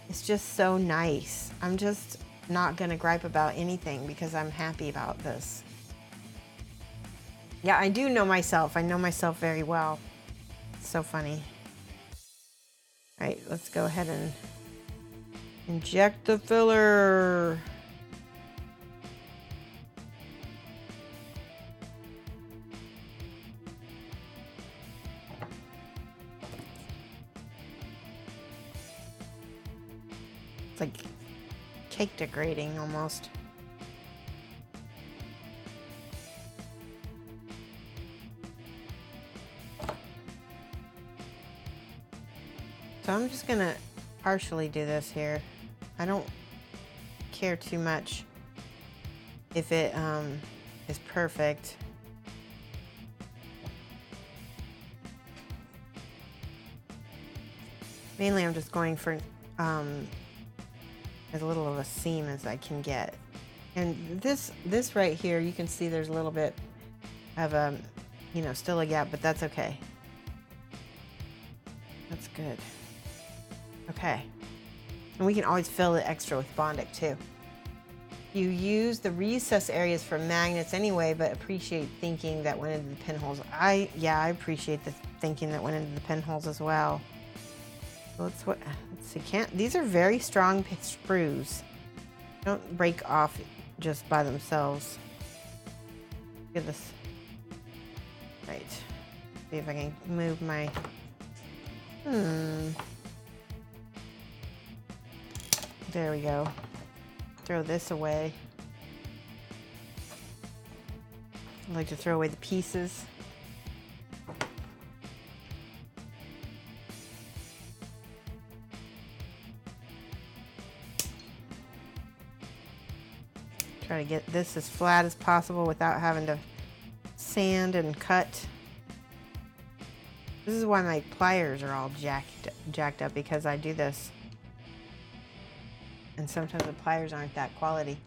is just so nice. I'm just not gonna gripe about anything because I'm happy about this. Yeah, I do know myself. I know myself very well. It's so funny. All right, let's go ahead and inject the filler. It's like cake decorating almost. So I'm just gonna partially do this here. I don't care too much if it is perfect. Mainly I'm just going for as little of a seam as I can get. And this right here, you can see there's a little bit of a, still a gap, but that's okay. That's good. Okay. And we can always fill it extra with Bondic too. You use the recess areas for magnets anyway, but appreciate thinking that went into the pinholes. I appreciate the thinking that went into the pinholes as well. Let's see, these are very strong sprues. Don't break off just by themselves. Look at this. Right. See if I can move my, There we go. Throw this away. I like to throw away the pieces. Try to get this as flat as possible without having to sand and cut. This is why my pliers are all jacked up, because I do this. And sometimes the pliers aren't that quality.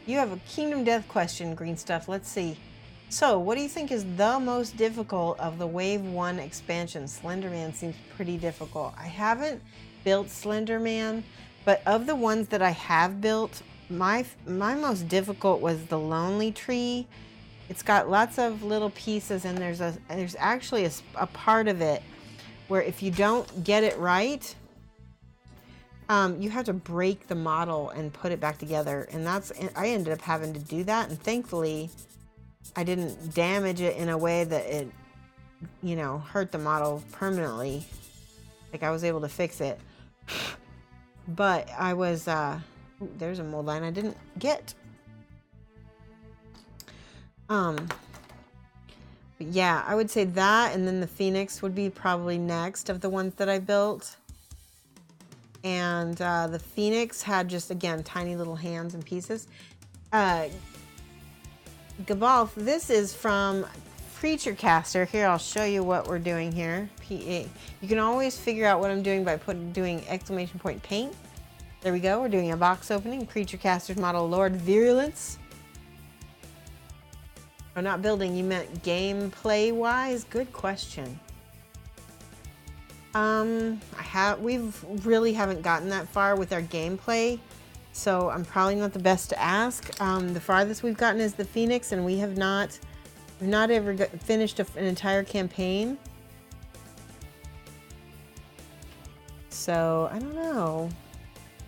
You have a Kingdom Death question, Green Stuff. Let's see. So, what do you think is the most difficult of the Wave 1 expansion? Slenderman seems pretty difficult. I haven't built Slenderman, but of the ones that I have built, my most difficult was the Lonely Tree. It's got lots of little pieces, and there's actually a part of it where if you don't get it right, you have to break the model and put it back together, and I ended up having to do that, and thankfully I didn't damage it in a way that it hurt the model permanently. Like, I was able to fix it, but I was there's a mold line I didn't get. But yeah, I would say that, and then the Phoenix would be probably next of the ones that I built. And the Phoenix had just, again, tiny little hands and pieces. Gabalth, this is from Creature Caster. Here, I'll show you what we're doing here. PA. You can always figure out what I'm doing by doing exclamation point paint. There we go. We're doing a box opening. Creature Caster's model Lord Virulence. Oh, not building. You meant gameplay wise? Good question. We've really haven't gotten that far with our gameplay, so I'm probably not the best to ask. The farthest we've gotten is the Phoenix, and we've not ever finished an entire campaign. So I don't know.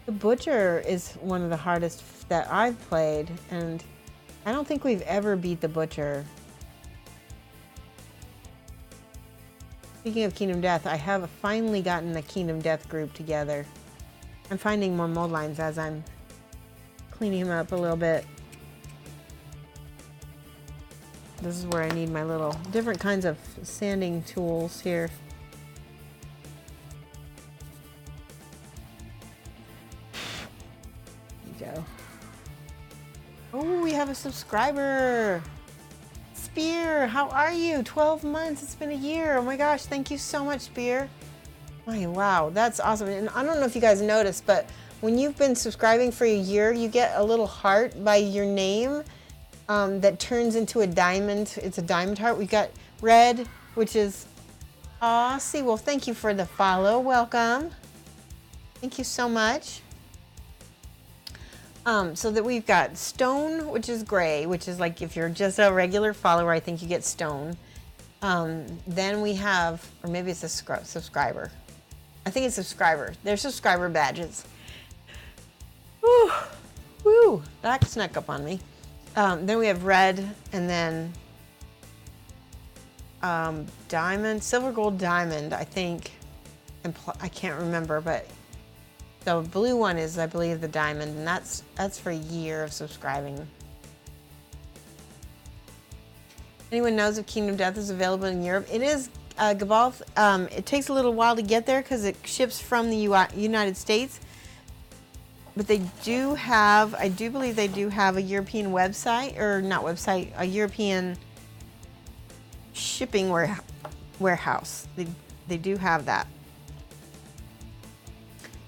The Butcher is one of the hardest that I've played, and I don't think we've ever beat the Butcher. Speaking of Kingdom Death, I have finally gotten the Kingdom Death group together. I'm finding more mold lines as I'm cleaning them up a little bit. This is where I need my little different kinds of sanding tools here. There we go. Oh, we have a subscriber. Spear, how are you? 12 months, it's been a year. Oh my gosh, thank you so much, Spear. Wow, that's awesome. And I don't know if you guys noticed, but when you've been subscribing for a year, you get a little heart by your name that turns into a diamond. It's a diamond heart. We've got red, which is, see, well, thank you for the follow. Welcome. Thank you so much. So that we've got stone, which is gray, which is like if you're just a regular follower, I think you get stone. Then we have, or maybe it's a subscriber. I think it's subscriber. They're subscriber badges. Woo, woo, that snuck up on me. Then we have red, and then diamond, silver, gold, diamond, I think. I can't remember, but the blue one is, I believe, the diamond, and that's for a year of subscribing. Anyone knows if Kingdom Death is available in Europe? It is, Gabalth. It takes a little while to get there because it ships from the United States. But they do have, I do believe they do have a European website, or not website, a European shipping warehouse. They do have that.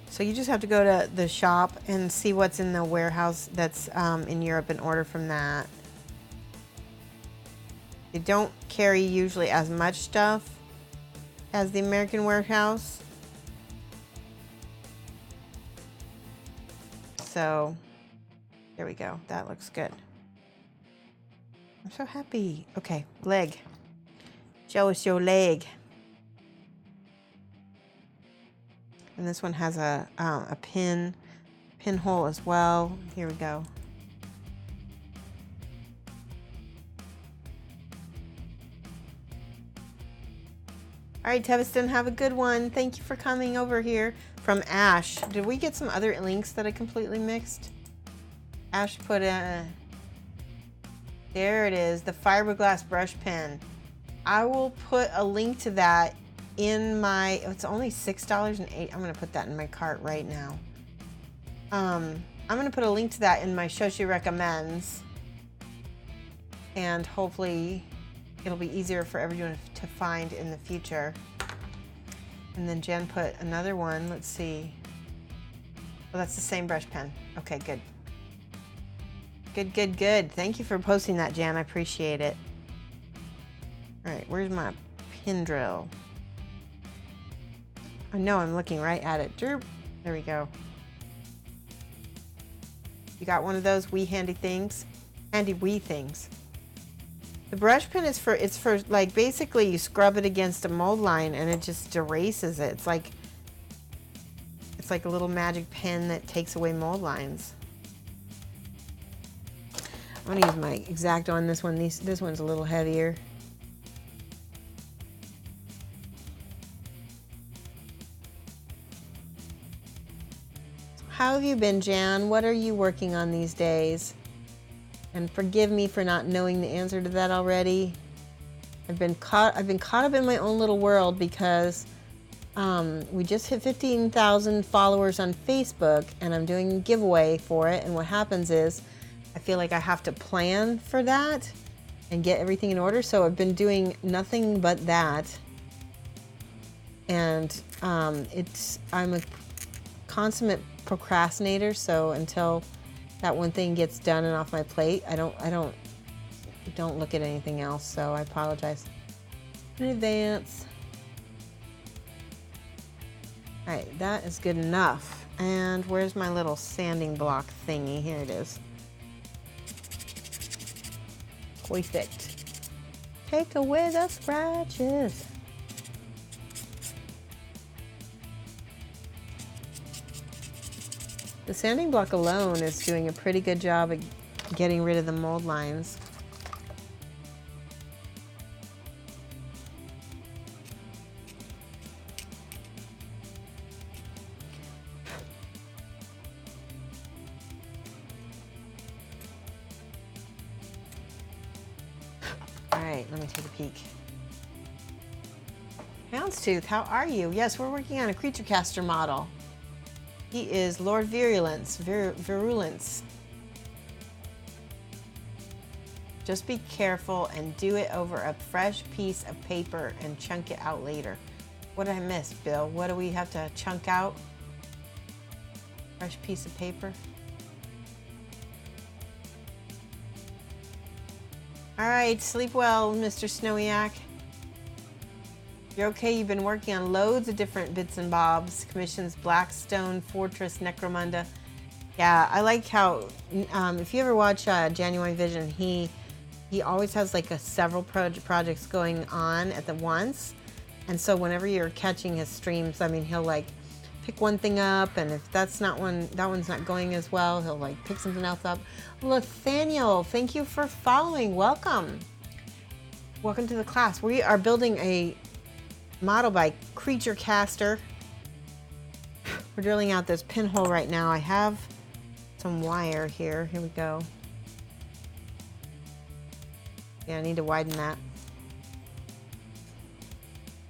So you just have to go to the shop and see what's in the warehouse that's in Europe and order from that. They don't carry usually as much stuff as the American warehouse. So there we go. That looks good. I'm so happy. Okay, leg. Show us your leg. And this one has a pinhole as well. Here we go. All right, Teviston, have a good one. Thank you for coming over here. From Ash. Did we get some other links that I completely mixed? Ash put a... There it is, the fiberglass brush pen. I will put a link to that in my... It's only $6.08. I'm going to put that in my cart right now. I'm going to put a link to that in my Shoshie Recommends. And hopefully it'll be easier for everyone to find in the future. And then Jen put another one. Let's see. Oh, that's the same brush pen. Okay, good. Good, good, good. Thank you for posting that, Jan. I appreciate it. All right, where's my pin drill? I know I'm looking right at it. Derp. There we go. You got one of those wee handy things? Handy wee things. The brush pen is for, like, basically you scrub it against a mold line and it just erases it. It's like a little magic pen that takes away mold lines. I'm gonna use my X-Acto on this one. This one's a little heavier. How have you been, Jan? What are you working on these days? And forgive me for not knowing the answer to that already. I've been caught up in my own little world because we just hit 15,000 followers on Facebook, and I'm doing a giveaway for it. And what happens is I feel like I have to plan for that and get everything in order. So I've been doing nothing but that. And I'm a consummate procrastinator. So until that one thing gets done and off my plate, I don't look at anything else. So I apologize in advance. All right, that is good enough. And where's my little sanding block thingy? Here it is. Perfect. Take away the scratches. The sanding block alone is doing a pretty good job of getting rid of the mold lines. All right, let me take a peek. Houndstooth, how are you? Yes, we're working on a creature caster model. He is Lord Virulence. Virulence. Just be careful and do it over a fresh piece of paper and chunk it out later. What did I miss, Bill? What do we have to chunk out? Fresh piece of paper. All right, sleep well, Mr. Snowiak. You're okay. You've been working on loads of different bits and bobs. Commissions Blackstone, Fortress, Necromunda. Yeah, I like how, if you ever watch January Vision, he always has like several projects going on at the once. And so whenever you're catching his streams, I mean, he'll like pick one thing up, and if that one's not going as well, he'll like pick something else up. Nathaniel, thank you for following. Welcome. Welcome to the class. We are building a model by Creature Caster. We're drilling out this pinhole right now. I have some wire here. Here we go. Yeah, I need to widen that.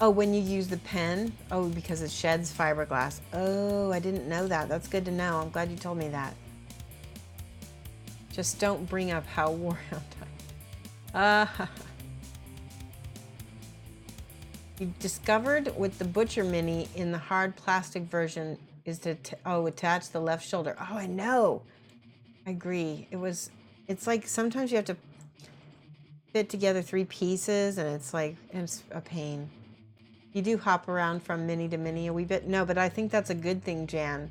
Oh, when you use the pen? Oh, because it sheds fiberglass. Oh, I didn't know that. That's good to know. I'm glad you told me that. Just don't bring up how worn out I am. You discovered with the Butcher Mini in the hard plastic version is to attach the left shoulder. Oh, I know. I agree. It's like sometimes you have to fit together 3 pieces, and it's a pain. You do hop around from mini to mini a wee bit. No, but I think that's a good thing, Jan.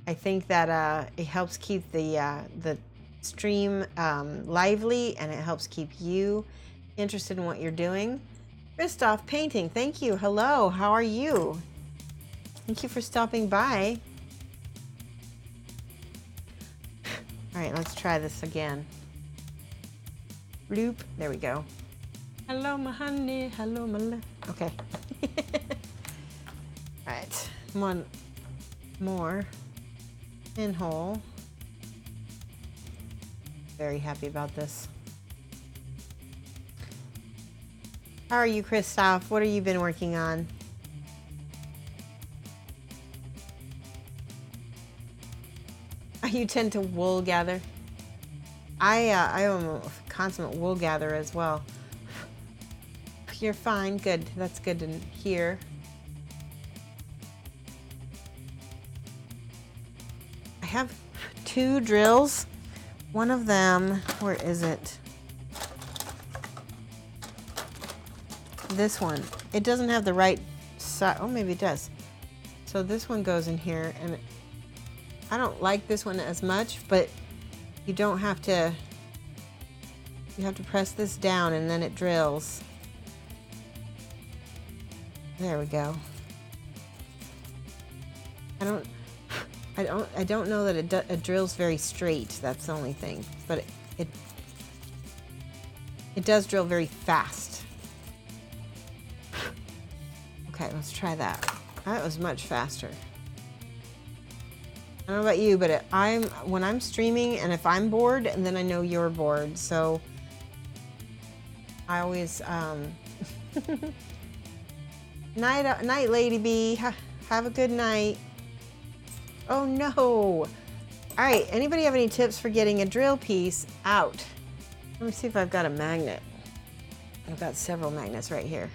I think that it helps keep the stream lively, and it helps keep you interested in what you're doing. Christoph Painting, thank you. Hello, how are you? Thank you for stopping by. All right, let's try this again. Bloop, there we go. Hello, my honey, hello, my love. Okay. All right, one more pinhole. Very happy about this. How are you, Christoph? What have you been working on? You tend to wool gather. I am a consummate wool gatherer as well. You're fine. Good. That's good to hear. I have 2 drills. One of them, where is it? This one. It doesn't have the right size. Oh, maybe it does. So this one goes in here, and I don't like this one as much, but you don't have to. You have to press this down, and then it drills. There we go. I don't know that it drills very straight. That's the only thing, but it does drill very fast. Okay, let's try that. That was much faster. I don't know about you, but when I'm streaming and if I'm bored, then I know you're bored. So I always night, Lady B. Have a good night. Oh no! All right. Anybody have any tips for getting a drill piece out? Let me see if I've got a magnet. I've got several magnets right here.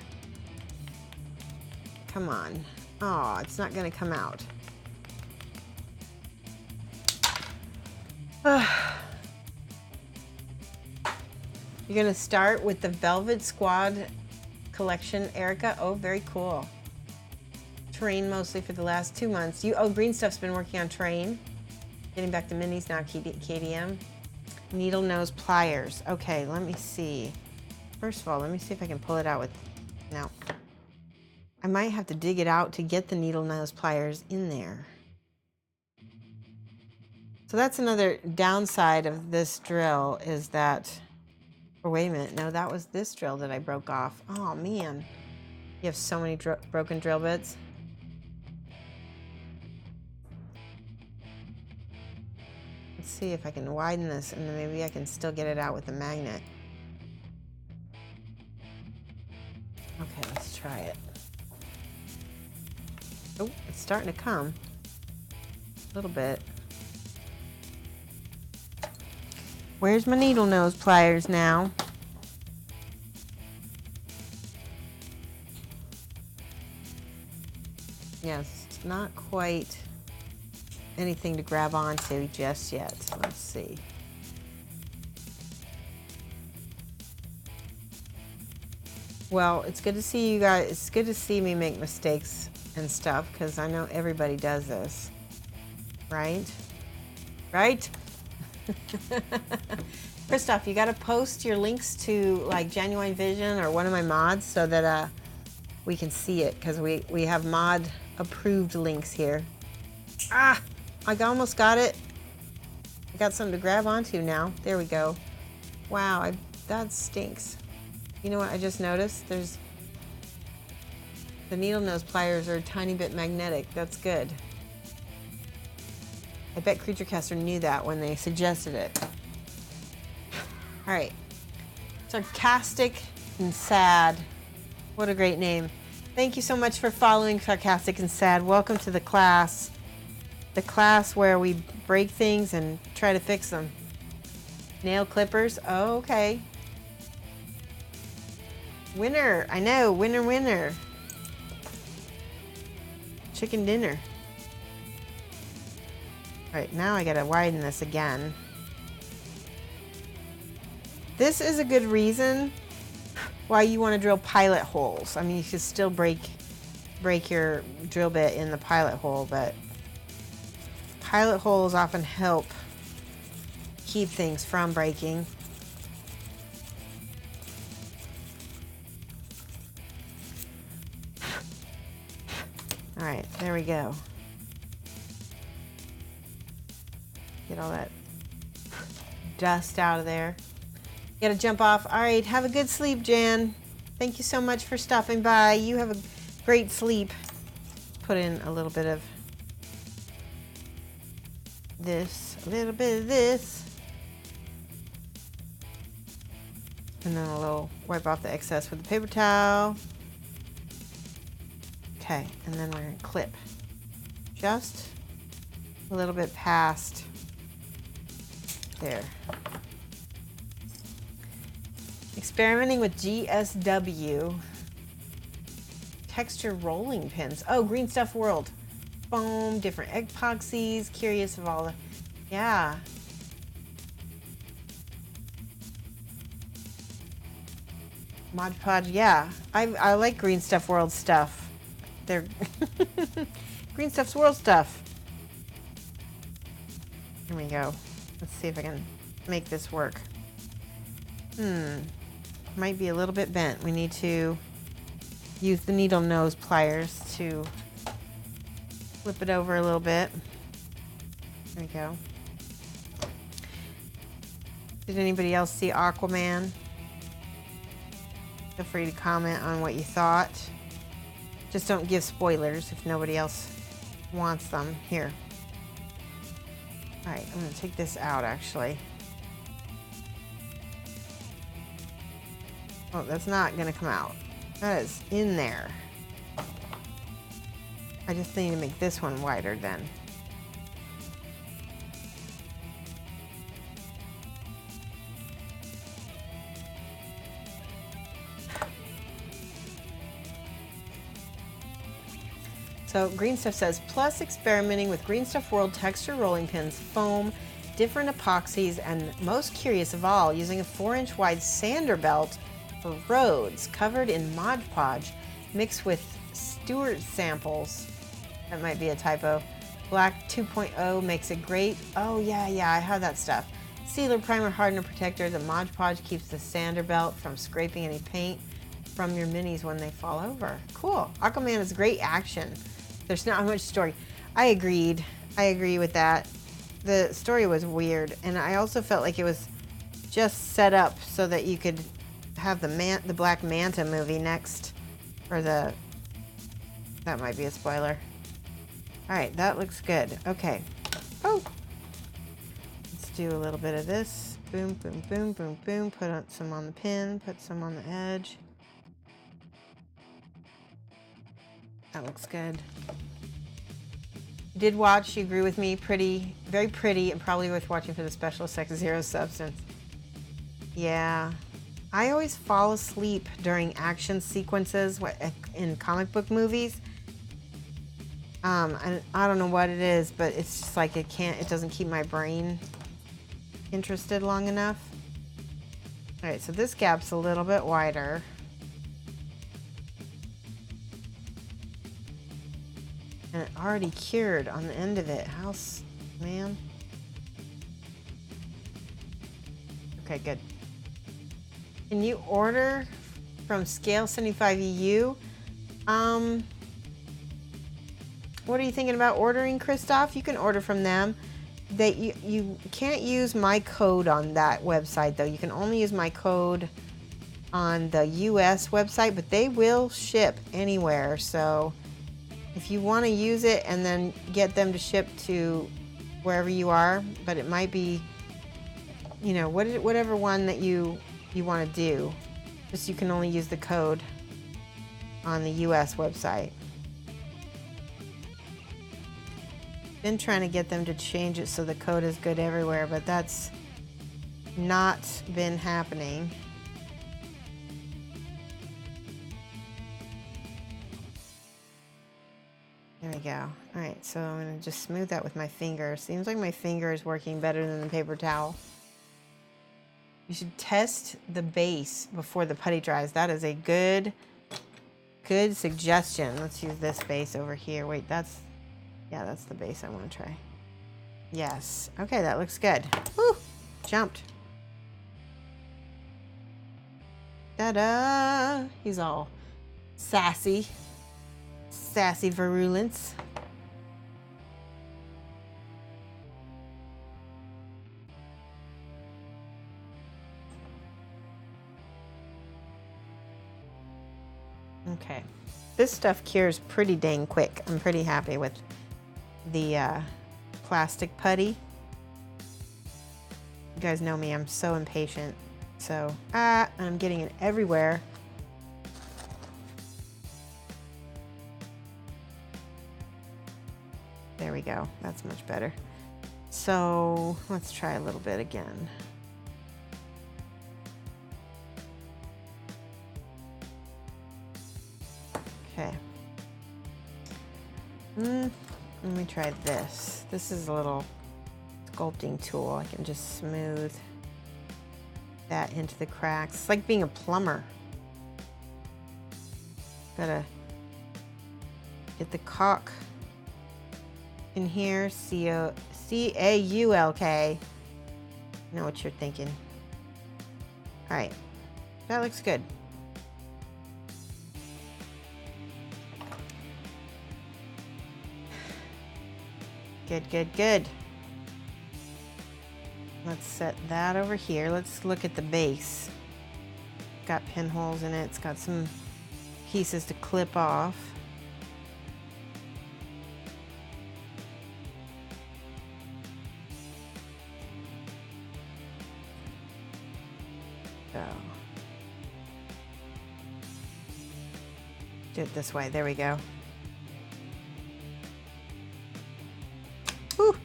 Come on. Oh, it's not going to come out. You're going to start with the Velvet Squad collection, Erica. Oh, very cool. Terrain mostly for the last 2 months. Green Stuff's been working on terrain. Getting back to minis now, KDM. Needle nose pliers. Okay, let me see. First of all, let me see if I can pull it out with, no. I might have to dig it out to get the needle nose pliers in there. So that's another downside of this drill is that, or wait a minute, no, that was this drill that I broke off. Oh man, you have so many broken drill bits. Let's see if I can widen this and then maybe I can still get it out with the magnet. Okay, let's try it. Oh, it's starting to come. A little bit. Where's my needle nose pliers now? Yes, it's not quite anything to grab onto just yet. Let's see. Well, it's good to see you guys. It's good to see me make mistakes and stuff because I know everybody does this. Right? Right? Christoph, you got to post your links to like Genuine Vision or one of my mods so that we can see it because we have mod approved links here. Ah, I almost got it. I got something to grab onto now. There we go. Wow, that stinks. You know what I just noticed? There's the needle nose pliers are a tiny bit magnetic. That's good. I bet Creature Caster knew that when they suggested it. All right. Sarcastic and Sad. What a great name. Thank you so much for following Sarcastic and Sad. Welcome to the class. The class where we break things and try to fix them. Nail clippers. Oh, okay. Winner. I know. Winner, winner. Chicken dinner. All right, now I gotta widen this again. This is a good reason why you want to drill pilot holes. I mean, you should still break your drill bit in the pilot hole, but pilot holes often help keep things from breaking. All right, there we go. Get all that dust out of there. You gotta jump off. All right, have a good sleep, Jan. Thank you so much for stopping by. You have a great sleep. Put in a little bit of this, a little bit of this. And then a little wipe off the excess with the paper towel. Okay, and then we're gonna clip just a little bit past there. Experimenting with GSW texture rolling pins. Oh, Green Stuff World. Foam, different epoxies. Curious of all the, yeah. Mod Podge, yeah. I like Green Stuff World stuff. They're Green Stuff's World stuff. Here we go. Let's see if I can make this work. Might be a little bit bent. We need to use the needle nose pliers to flip it over a little bit. There we go. Did anybody else see Aquaman? Feel free to comment on what you thought. Just don't give spoilers if nobody else wants them. Here. All right, I'm gonna take this out actually. Oh, that's not gonna come out. That is in there. I just need to make this one wider then. So Green Stuff says, plus experimenting with Green Stuff World texture rolling pins, foam, different epoxies, and most curious of all, using a 4-inch wide sander belt for roads covered in Mod Podge mixed with Stewart samples. That might be a typo. Black 2.0 makes it great. Oh yeah, I have that stuff. Sealer, primer, hardener, protector. The Mod Podge keeps the sander belt from scraping any paint from your minis when they fall over. Cool. Aquaman is great action. There's not much story. I agreed. I agree with that. The story was weird, and I also felt like it was just set up so that you could have the Black Manta movie next, or that might be a spoiler. All right, that looks good. Okay. Oh, let's do a little bit of this. Boom, boom, boom, boom, boom. Put some on the pin. Put some on the edge. That looks good. Did watch, you agree with me, pretty, very pretty, and probably worth watching for the special effects, Zero Substance. Yeah. I always fall asleep during action sequences in comic book movies. And I don't know what it is, but it's just like it doesn't keep my brain interested long enough. All right, so this gap's a little bit wider. And it already cured on the end of it. Man. Okay, good. Can you order from Scale 75 EU? What are you thinking about ordering, Christoph? You can order from them. You can't use my code on that website though. You can only use my code on the US website, but they will ship anywhere. So if you want to use it and then get them to ship to wherever you are, but it might be, you know, whatever one that you want to do, just you can only use the code on the US website. Been trying to get them to change it so the code is good everywhere, but that's not been happening. There we go. All right, so I'm gonna just smooth that with my finger. Seems like my finger is working better than the paper towel. You should test the base before the putty dries. That is a good suggestion. Let's use this base over here. Wait, that's the base I want to try. Yes. Okay, that looks good. Woo! Jumped. Ta-da! He's all sassy. Sassy Virulence. Okay. This stuff cures pretty dang quick. I'm pretty happy with the plastic putty. You guys know me, I'm so impatient. So, I'm getting it everywhere. There we go. That's much better. So let's try a little bit again. Okay. Let me try this. This is a little sculpting tool. I can just smooth that into the cracks. It's like being a plumber. Gotta get the caulk in here. C-A-U-L-K. Know what you're thinking. All right, that looks good. Good, good, good. Let's set that over here. Let's look at the base. Got pinholes in it. It's got some pieces to clip off. do it this way. There we go. Whew.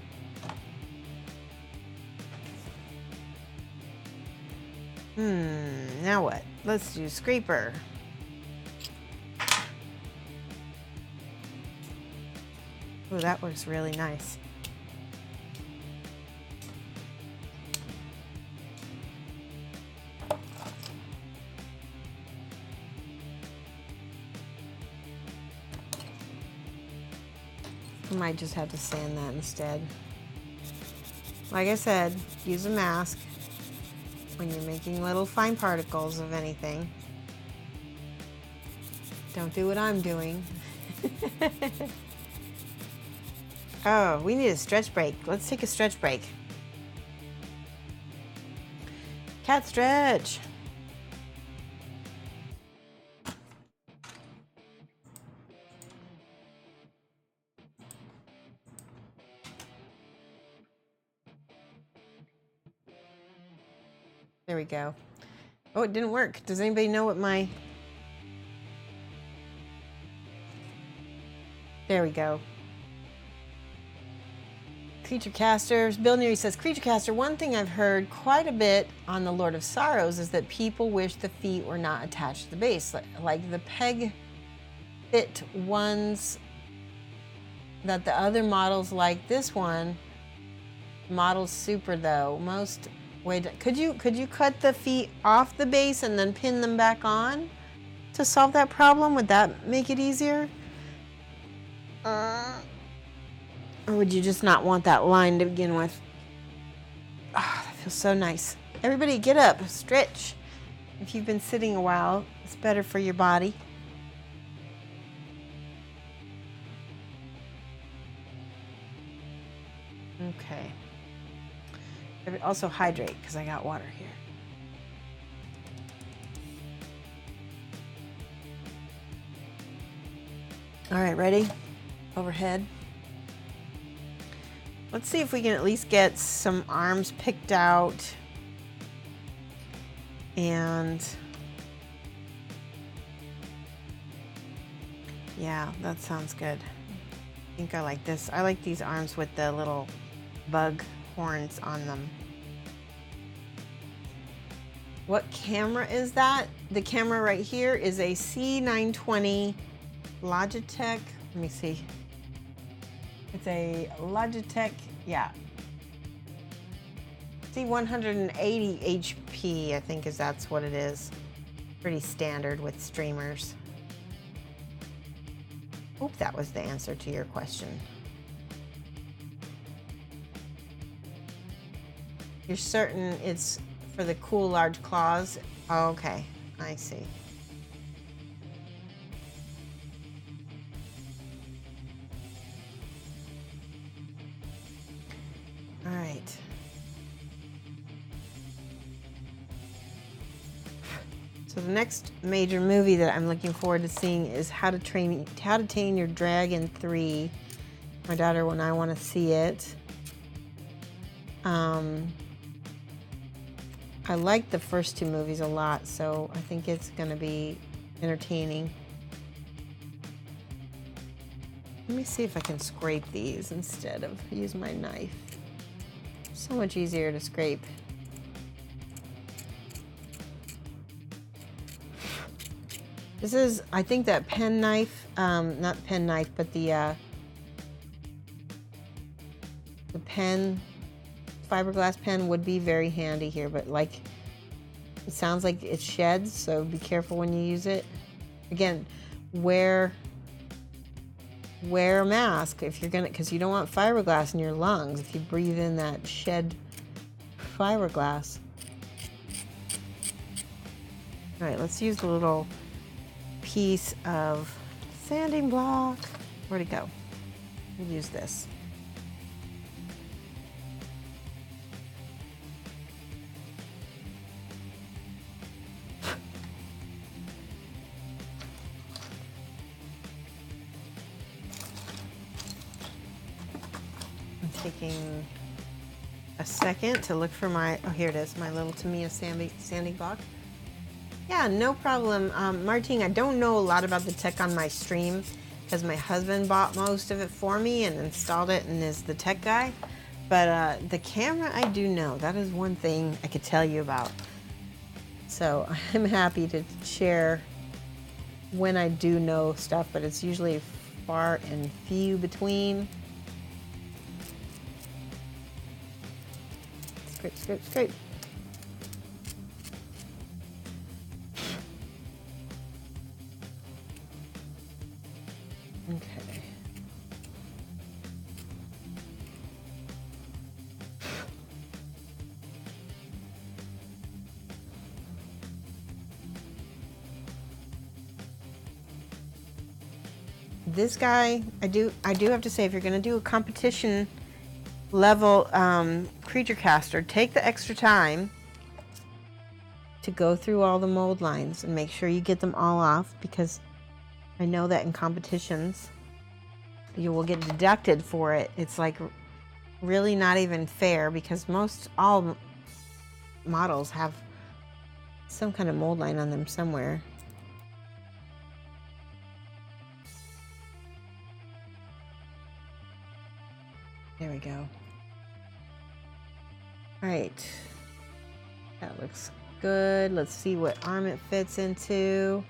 Now what? Let's do scraper. Oh, that works really nice. I might just have to sand that instead. Like I said, use a mask when you're making little fine particles of anything. Don't do what I'm doing. Oh, we need a stretch break. Let's take a stretch break. Cat stretch. There we go. Oh, it didn't work. Does anybody know what my... There we go. Creature casters. Bill Neary says, Creature caster, one thing I've heard quite a bit on the Lord of Sorrows is that people wish the feet were not attached to the base. Like the peg fit ones that the other models like this one. Model's super though. Most... Wait, could you cut the feet off the base and then pin them back on to solve that problem? Would that make it easier? Or would you just not want that line to begin with? Ah, that feels so nice. Everybody get up, stretch. If you've been sitting a while, it's better for your body. Okay. Also hydrate, because I got water here. All right, ready? Overhead. Let's see if we can at least get some arms picked out. And yeah, that sounds good. I think I like this. I like these arms with the little bug horns on them. What camera is that? The camera right here is a C920 Logitech. Let me see. It's a Logitech, yeah. C180 HP, I think that's what it is. Pretty standard with streamers. Hope that was the answer to your question. You're certain it's for the cool large claws? Oh, okay, I see. All right. So the next major movie that I'm looking forward to seeing is How to Tame Your Dragon 3. My daughter and I want to see it. I like the first two movies a lot, so I think it's going to be entertaining. Let me see if I can scrape these instead of use my knife. So much easier to scrape. This is, I think that pen knife, not pen knife, but the pen, fiberglass pen would be very handy here, but like, it sounds like it sheds, so be careful when you use it. Again, wear a mask if you're gonna, because you don't want fiberglass in your lungs if you breathe in that shed fiberglass. All right, let's use a little piece of sanding block. Where'd it go? We'll use this. Taking a second to look for my, oh here it is, my little Tamiya sanding block. Yeah, no problem. Martine, I don't know a lot about the tech on my stream because my husband bought most of it for me and installed it and is the tech guy. But the camera, I do know. That is one thing I could tell you about. So I'm happy to share when I do know stuff, but it's usually far and few between. Scrape, scrape, scrape. Okay. This guy, I do have to say, if you're going to do a competition level creature caster, take the extra time to go through all the mold lines and make sure you get them all off, because I know that in competitions you will get deducted for it. It's like really not even fair, because all models have some kind of mold line on them somewhere. There we go. All right, that looks good. Let's see what arm it fits into.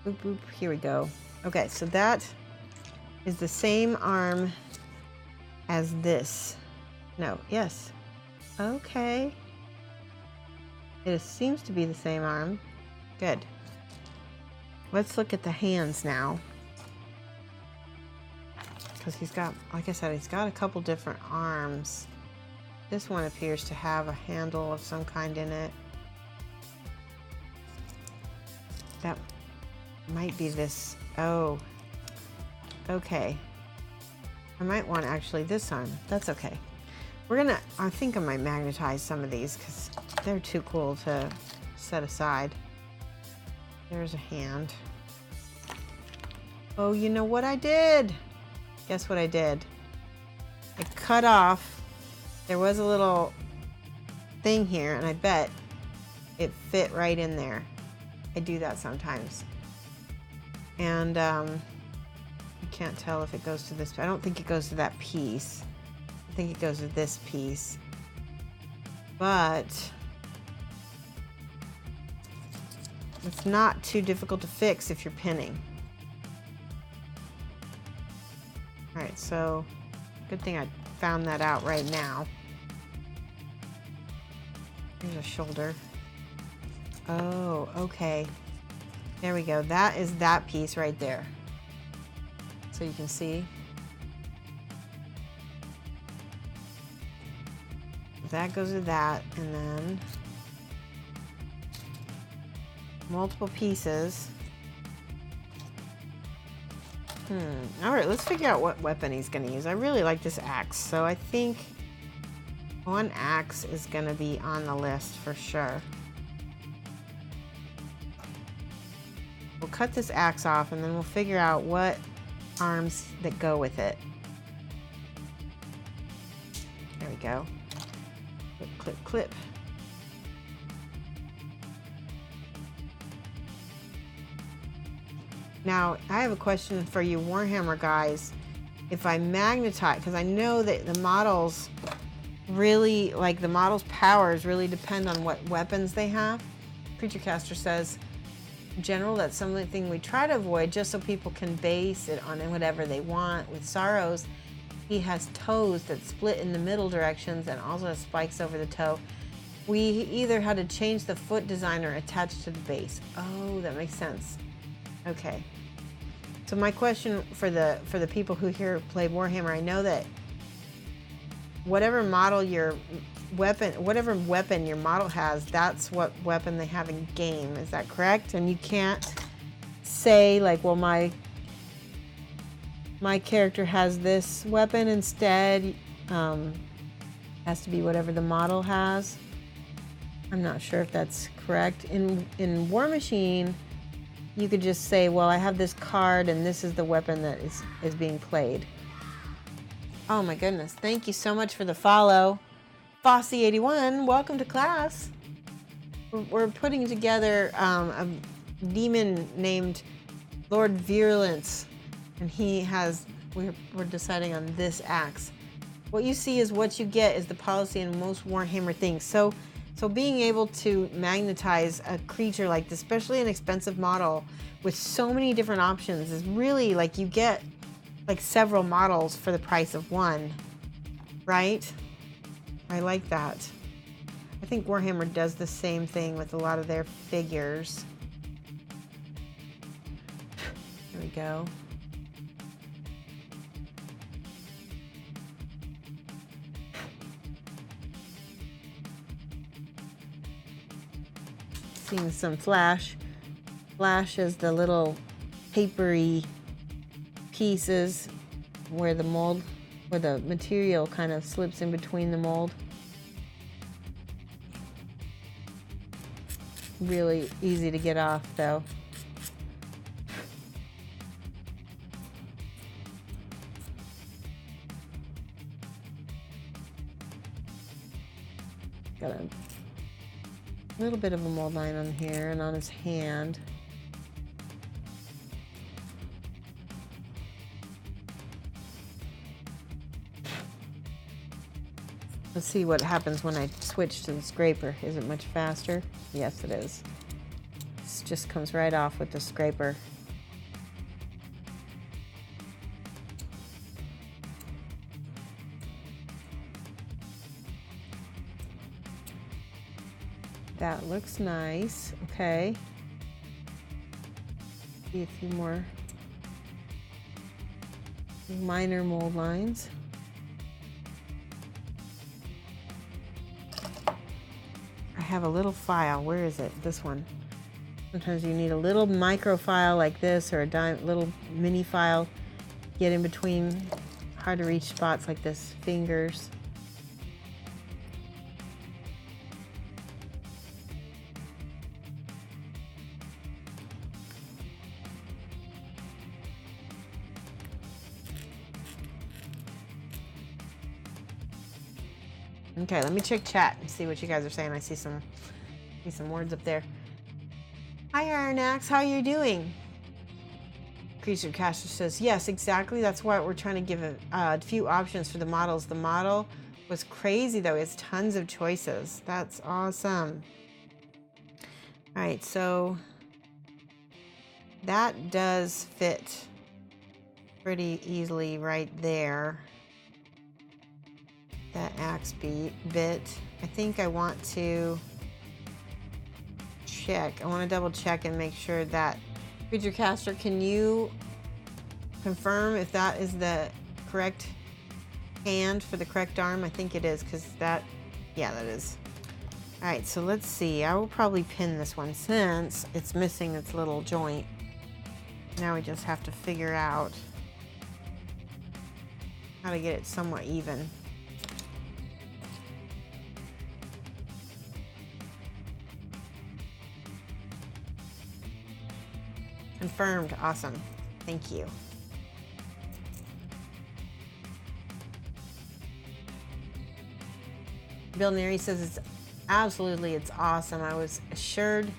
Boop, boop, here we go. Okay, so that is the same arm as this. No, yes. Okay. It seems to be the same arm. Good. Let's look at the hands now. Because he's got, like I said, he's got a couple different arms. This one appears to have a handle of some kind in it. That might be this. Oh, okay. I might want actually this arm. That's okay. I think I might magnetize some of these because they're too cool to set aside. There's a hand. Oh, you know what I did? Guess what I did? I cut off, there was a little thing here, and I bet it fit right in there. I do that sometimes. And you can't tell if it goes to this. I don't think it goes to that piece. I think it goes to this piece. But it's not too difficult to fix if you're pinning. All right, so good thing I found that out right now. Here's a shoulder. Oh, okay. There we go. That is that piece right there. So you can see. That goes to that, and then multiple pieces. All right, let's figure out what weapon he's going to use. I really like this axe, so I think one axe is going to be on the list for sure. We'll cut this axe off, and then we'll figure out what arms that go with it. There we go. Clip, clip, clip. Now, I have a question for you Warhammer guys. If I magnetize, because I know that the models really, like the models' powers really depend on what weapons they have. Creature Caster says, in general, that's something we try to avoid just so people can base it on whatever they want. With Sorrows, he has toes that split in the middle directions and also has spikes over the toe. We either had to change the foot design or attach to the base. Oh, that makes sense. Okay. So my question for the people who here play Warhammer, I know that whatever weapon your model has, that's what weapon they have in game. Is that correct? And you can't say like, well, my character has this weapon instead. Has to be whatever the model has. I'm not sure if that's correct. In War Machine, you could just say, well, I have this card and this is the weapon that is being played. Oh my goodness. Thank you so much for the follow. Fossy81, welcome to class. we're putting together a demon named Lord Virulence, and we're deciding on this axe. What you see is what you get is the policy in most Warhammer things. So being able to magnetize a creature like this, especially an expensive model with so many different options, is really like you get like several models for the price of one, right? I like that. I think Warhammer does the same thing with a lot of their figures. Here we go. Seeing some flash. Flash is the little papery pieces where the material kind of slips in between the mold. Really easy to get off though. Got a little bit of a mold line on here and on his hand. Let's see what happens when I switch to the scraper. Is it much faster? Yes, it is. This just comes right off with the scraper. That looks nice. Okay. See a few more minor mold lines. I have a little file. Where is it? This one. Sometimes you need a little micro file like this, or a little mini file. Get in between hard to reach spots like this. Fingers. Okay, let me check chat and see what you guys are saying. I see some words up there. Hi, Iron Axe. How are you doing? Creature Caster says, yes, exactly. That's why we're trying to give a few options for the models. The model was crazy, though. It's tons of choices. That's awesome. All right, so that does fit pretty easily right there. That axe bit. I think I want to check. I want to double check and make sure that Creature Caster, can you confirm if that is the correct hand for the correct arm? I think it is, because that, yeah, that is. All right, so let's see. I will probably pin this one since it's missing its little joint. Now we just have to figure out how to get it somewhat even. Confirmed. Awesome. Thank you. Bill Neary says it's awesome. I was assumed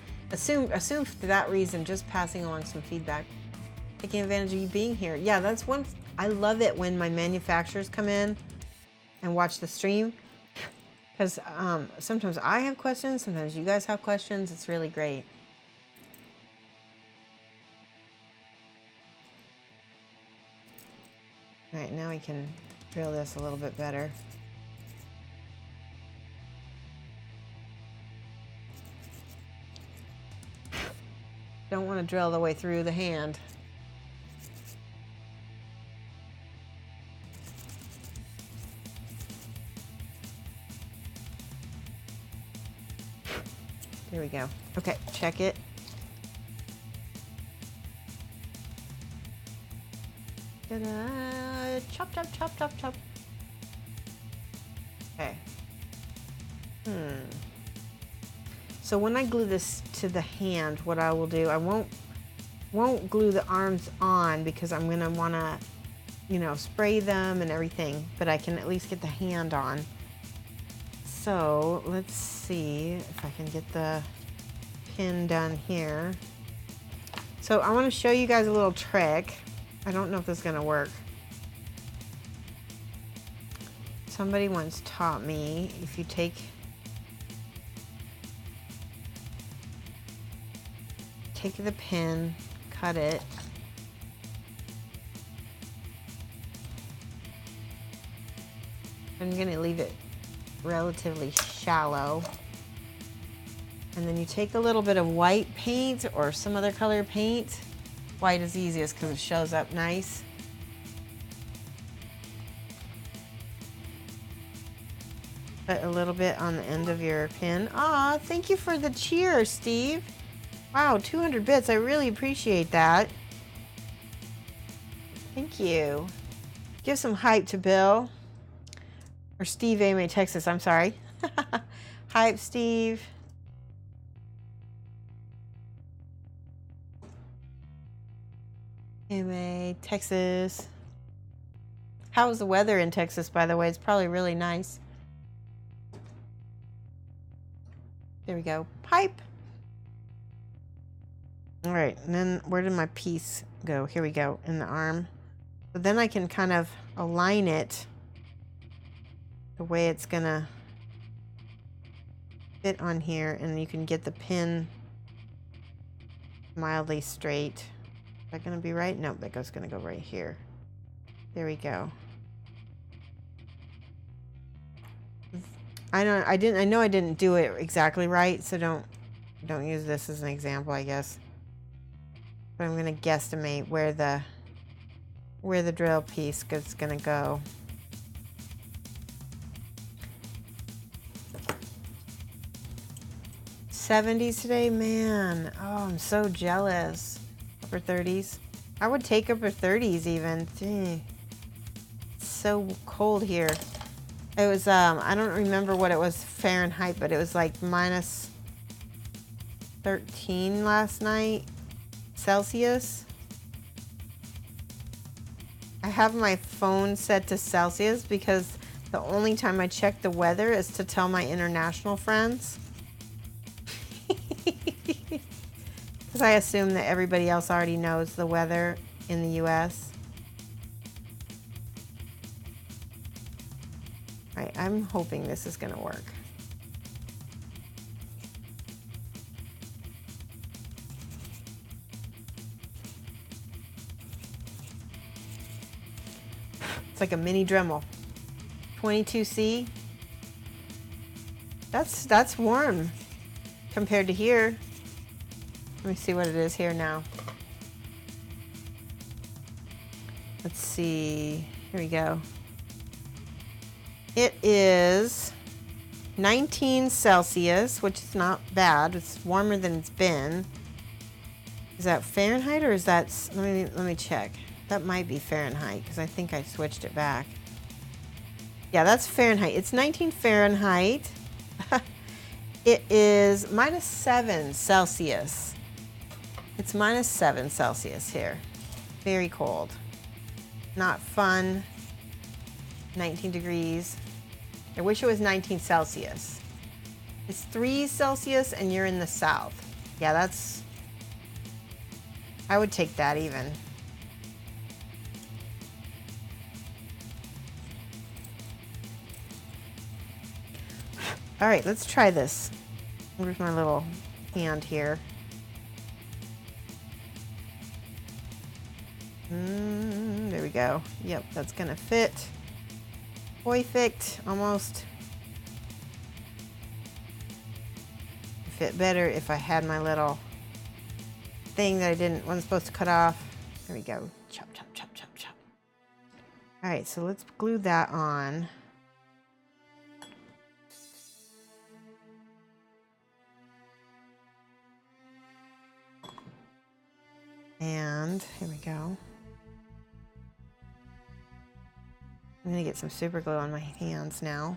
for that reason, just passing along some feedback. Taking advantage of you being here. Yeah, that's one. I love it when my manufacturers come in and watch the stream, because sometimes I have questions, sometimes you guys have questions. It's really great. All right, now we can drill this a little bit better. Don't want to drill the way through the hand. There we go. Okay, check it. Ta-da. Chop, chop, chop, chop, chop. Okay. So when I glue this to the hand, what I will do, I won't glue the arms on, because I'm gonna wanna, you know, spray them and everything, but I can at least get the hand on. So let's see if I can get the pin done here. So I want to show you guys a little trick. I don't know if this is going to work. Somebody once taught me if you take the pin, cut it, I'm going to leave it relatively shallow, and then you take a little bit of white paint or some other color paint. White is easiest because it shows up nice. Put a little bit on the end of your pin. Aw, thank you for the cheer, Steve. Wow, 200 bits. I really appreciate that. Thank you. Give some hype to Bill. Or Steve AMA Texas, I'm sorry. Hype, Steve. AMA Texas. How's the weather in Texas, by the way? It's probably really nice. There we go. Pipe. All right, and then where did my piece go? Here we go, in the arm. But then I can kind of align it the way it's gonna fit on here, and you can get the pin mildly straight. Is that gonna be right? Nope, that goes gonna go right here. There we go. I know I didn't do it exactly right, so don't use this as an example, I guess. But I'm gonna guesstimate where the drill piece is gonna go. '70s today, man. Oh, I'm so jealous. Upper 30s. I would take upper 30s even. Gee. It's so cold here. It was, I don't remember what it was Fahrenheit, but it was like minus 13 last night, Celsius. I have my phone set to Celsius because the only time I check the weather is to tell my international friends. Because I assume that everybody else already knows the weather in the US. All right, I'm hoping this is going to work. It's like a mini Dremel. 22C. That's warm compared to here. Let me see what it is here now. Let's see. Here we go. It is 19 Celsius, which is not bad. It's warmer than it's been. Is that Fahrenheit or is that, let me check. That might be Fahrenheit because I think I switched it back. Yeah, that's Fahrenheit. It's 19 Fahrenheit. It is -7 Celsius. It's -7 Celsius here. Very cold. Not fun. 19 degrees. I wish it was 19 Celsius. It's 3 Celsius and you're in the south. Yeah, that's... I would take that even. All right, let's try this. Where's my little hand here? There we go. Yep, that's gonna fit. Perfect, almost. Fit better if I had my little thing that wasn't supposed to cut off. There we go. Chop, chop, chop, chop, chop. All right, so let's glue that on. And here we go. I'm gonna get some super glue on my hands now.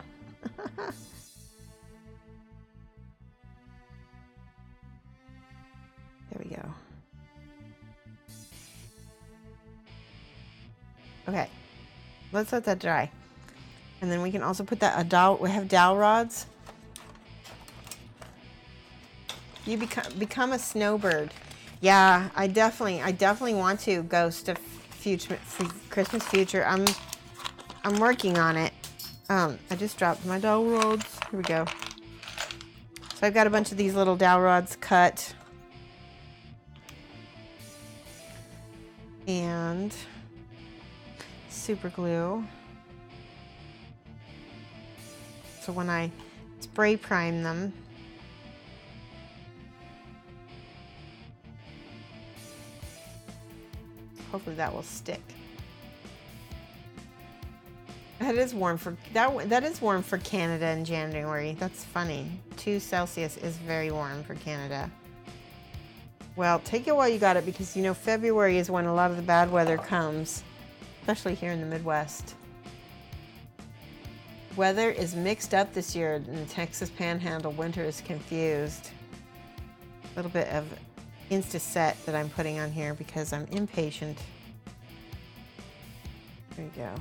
There we go. Okay, let's let that dry. And then we can also put that we have dowel rods. You become a snowbird. Yeah, I definitely want to Ghost of Future Christmas Future. I'm working on it. I just dropped my dowel rods. Here we go. So I've got a bunch of these little dowel rods cut. And super glue. So when I spray prime them, hopefully that will stick. That is warm for that is warm for Canada in January. That's funny. 2 Celsius is very warm for Canada. Well, take it while you got it, because you know February is when a lot of the bad weather comes, especially here in the Midwest. Weather is mixed up this year in the Texas Panhandle. Winter is confused. A little bit of Insta-Set that I'm putting on here because I'm impatient. There you go.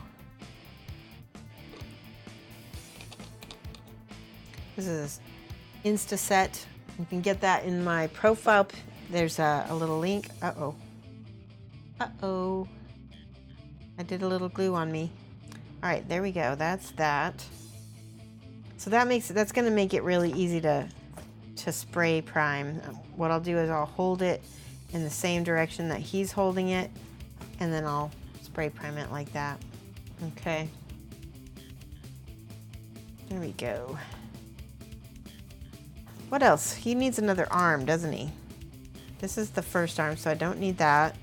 This is Insta-Set. You can get that in my profile. There's a little link. Uh-oh. Uh-oh. I did a little glue on me. All right, there we go. That's that. So that's going to make it really easy to spray prime. What I'll do is I'll hold it in the same direction that he's holding it, and then I'll spray prime it like that. Okay. There we go. What else? He needs another arm, doesn't he? This is the first arm, so I don't need that.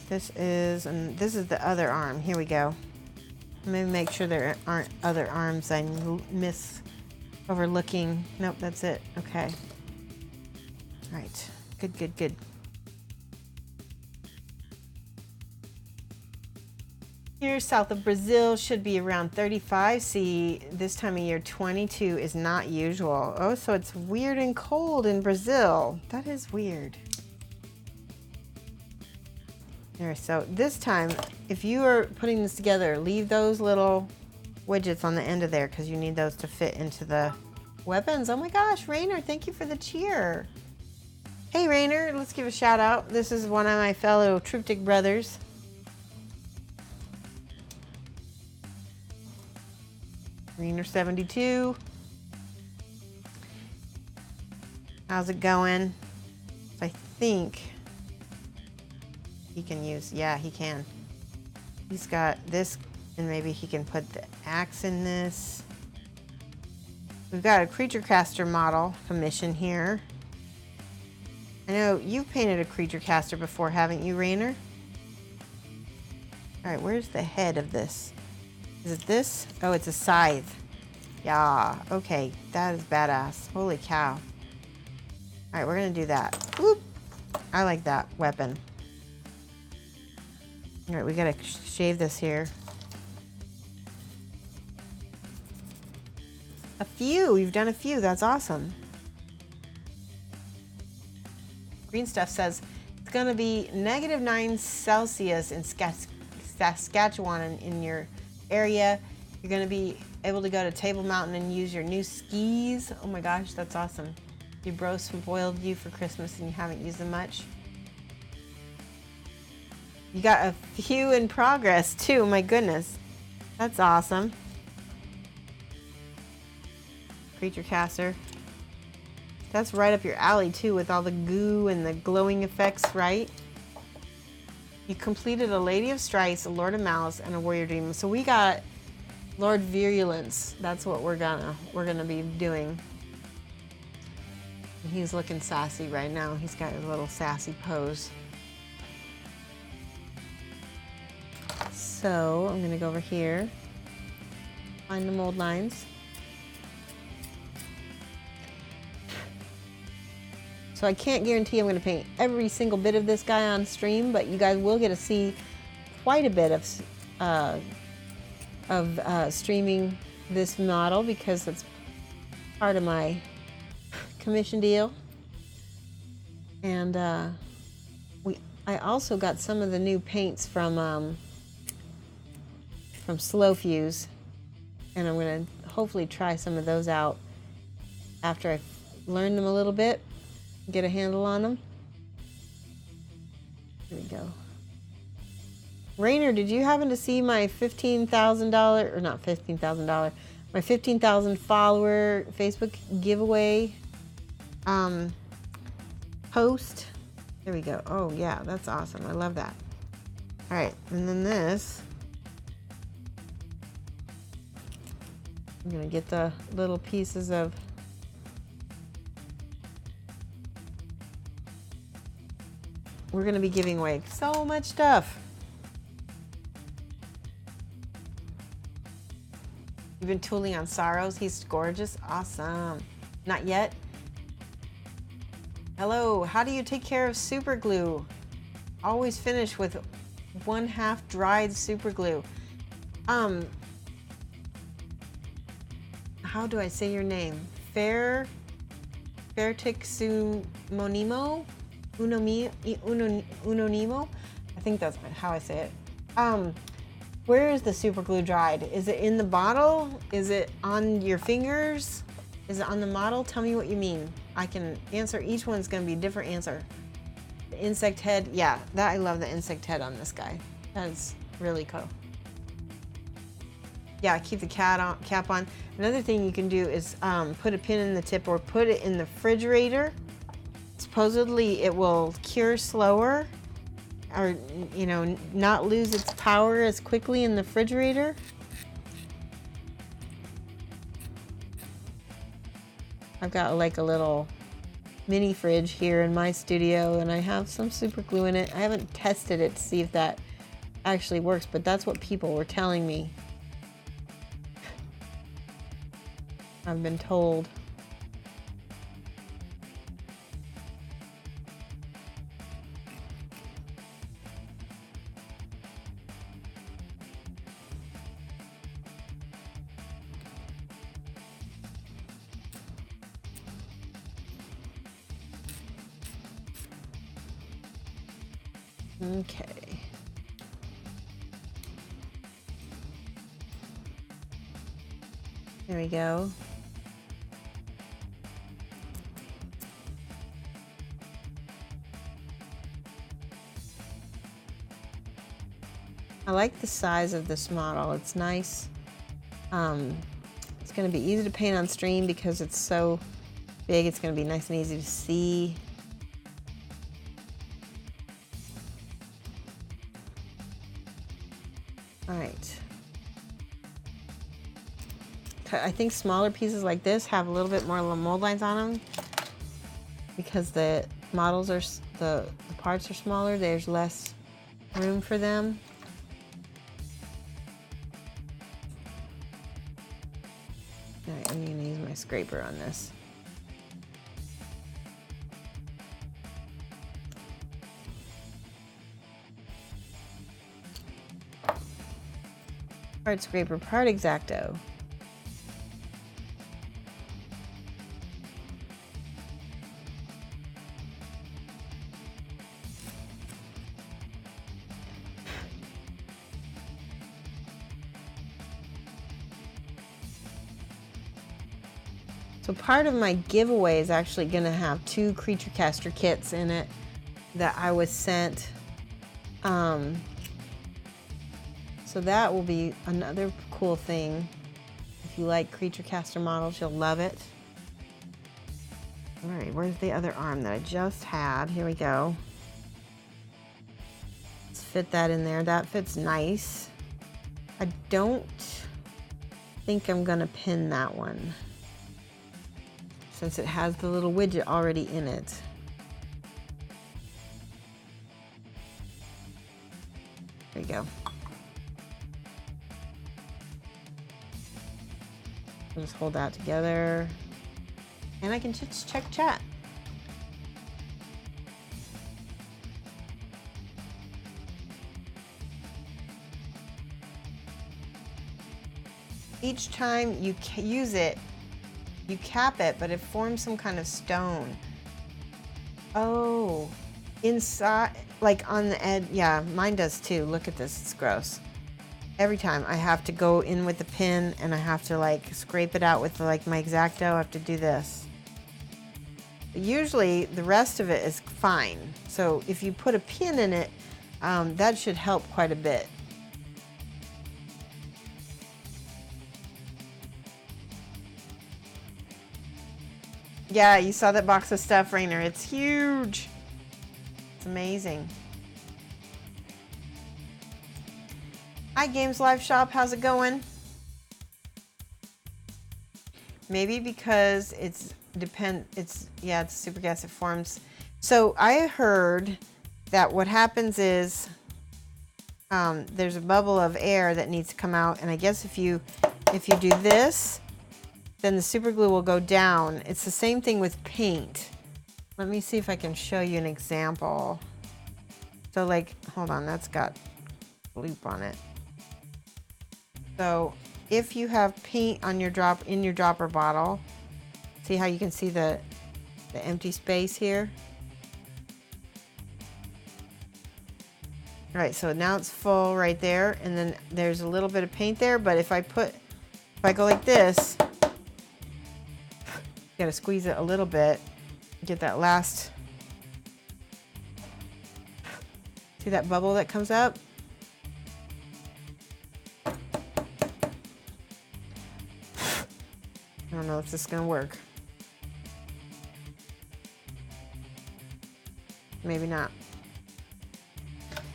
This is the other arm. Here we go. Let me make sure there aren't other arms I miss overlooking. Nope, that's it. Okay. All right. Good, good, good. Here south of Brazil should be around 35. See, this time of year 22 is not usual. Oh, so it's weird and cold in Brazil. That is weird. There, so this time, if you are putting this together, leave those little widgets on the end of there because you need those to fit into the weapons. Oh my gosh, Rainer, thank you for the cheer. Hey Rainer, let's give a shout out. This is one of my fellow Triptych brothers. Rainer 72. How's it going? I think he can use, yeah, he can. He's got this, and maybe he can put the axe in this. We've got a creature caster model commission here. I know you've painted a creature caster before, haven't you, Rainer? All right, where's the head of this? Is it this? Oh, it's a scythe. Yeah, okay, that is badass. Holy cow. All right, we're gonna do that. Whoop. I like that weapon. All right, we gotta shave this here. A few, we've done a few, that's awesome. Green Stuff says it's gonna be -9 Celsius in Saskatchewan in your area. You're gonna be able to go to Table Mountain and use your new skis. Oh my gosh, that's awesome. Your bro spoiled you for Christmas and you haven't used them much. You got a few in progress too, my goodness. That's awesome. Creature caster. That's right up your alley too, with all the goo and the glowing effects, right? You completed a Lady of Strife, a Lord of Malice, and a Warrior Demon. So we got Lord Virulence. That's what we're gonna be doing. And he's looking sassy right now. He's got a little sassy pose. So I'm gonna go over here, find the mold lines. So I can't guarantee I'm gonna paint every single bit of this guy on stream, but you guys will get to see quite a bit of streaming this model because it's part of my commission deal. And I also got some of the new paints from Slow Fuse, and I'm gonna hopefully try some of those out after I learn them a little bit, get a handle on them. Here we go. Rainer, did you happen to see my $15,000, or not $15,000, my 15,000 follower Facebook giveaway post? There we go. Oh yeah, that's awesome. I love that. All right, and then this. I'm gonna get the little pieces of we're gonna be giving away so much stuff. You've been tooling on Sorrows. He's gorgeous. Awesome. Not yet. Hello. How do you take care of super glue? Always finish with 1/2 dried super glue. How do I say your name? Fairtixumonimo? Unonimo? I think that's how I say it. Where is the super glue dried? Is it in the bottle? Is it on your fingers? Is it on the model? Tell me what you mean. I can answer. Each one's going to be a different answer. The insect head. Yeah, that I love the insect head on this guy. That's really cool. Yeah, keep the cap on. Another thing you can do is put a pin in the tip or put it in the refrigerator. Supposedly it will cure slower, or you know, not lose its power as quickly in the refrigerator. I've got like a little mini fridge here in my studio, and I have some super glue in it. I haven't tested it to see if that actually works, but that's what people were telling me. I've been told. Okay. There we go. I like the size of this model. It's nice. It's going to be easy to paint on stream because it's so big. It's going to be nice and easy to see. All right. I think smaller pieces like this have a little bit more mold lines on them because the models are, the parts are smaller. There's less room for them. All right, I'm gonna use my scraper on this. Part scraper, part X-Acto. So part of my giveaway is actually going to have 2 Creature Caster kits in it that I was sent. So that will be another cool thing. If you like Creature Caster models, you'll love it. All right, where's the other arm that I just had? Here we go. Let's fit that in there. That fits nice. I don't think I'm going to pin that one, since it has the little widget already in it. There you go. I'll just hold that together, and I can just check chat. Each time you use it, you cap it, but it forms some kind of stone. Oh, inside, like on the edge. Yeah, mine does too. Look at this, it's gross. Every time I have to go in with the pin and I have to like scrape it out with like my X-Acto. I have to do this. Usually the rest of it is fine. So if you put a pin in it, that should help quite a bit. Yeah, you saw that box of stuff, Rainer. It's huge. It's amazing. Hi, Games Live Shop. How's it going? Maybe because it's super gas, it forms. So I heard that what happens is there's a bubble of air that needs to come out, and I guess if you do this, then the super glue will go down. It's the same thing with paint. Let me see if I can show you an example. So like, hold on, that's got loop on it. So if you have paint on your in your dropper bottle, see how you can see the empty space here? All right, so now it's full right there, and then there's a little bit of paint there, but if I go like this, you gotta squeeze it a little bit, get that last, see that bubble that comes up? I don't know if this is gonna work. Maybe not.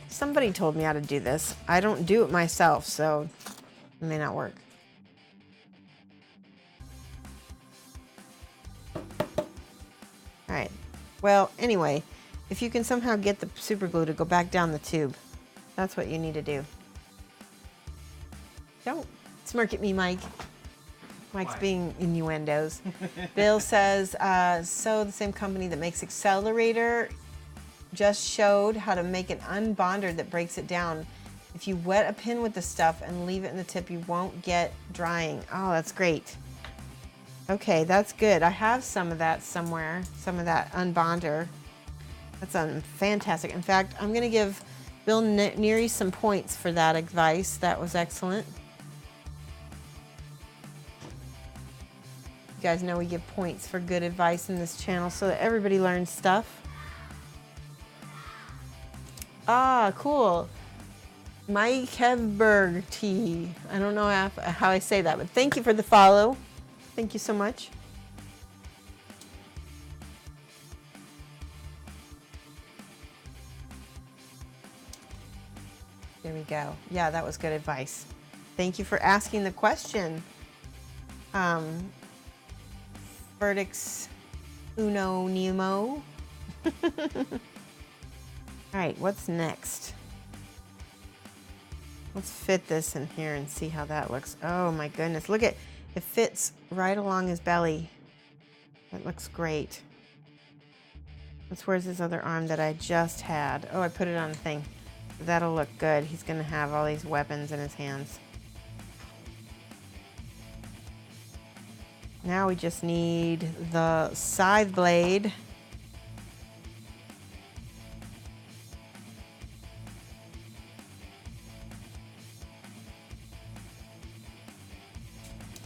Somebody told me how to do this. I don't do it myself, so it may not work. All right. Well, anyway, if you can somehow get the super glue to go back down the tube, that's what you need to do. Don't smirk at me, Mike. Mike's being innuendos. Bill says, so the same company that makes Accelerator just showed how to make an unbonder that breaks it down. If you wet a pin with the stuff and leave it in the tip, you won't get drying. Oh, that's great. Okay, that's good. I have some of that somewhere, some of that unbonder. That's fantastic. In fact, I'm going to give Bill Neary some points for that advice. That was excellent. You guys know we give points for good advice in this channel so that everybody learns stuff. Ah, cool. Mike Hevberg T. I don't know how I say that, but thank you for the follow. Thank you so much. There we go. Yeah, that was good advice. Thank you for asking the question. Verdicts Uno Nemo. All right, what's next? Let's fit this in here and see how that looks. Oh my goodness, look at it, fits right along his belly. That looks great. Where's his other arm that I just had? Oh, I put it on a thing. That'll look good. He's gonna have all these weapons in his hands. Now we just need the scythe blade.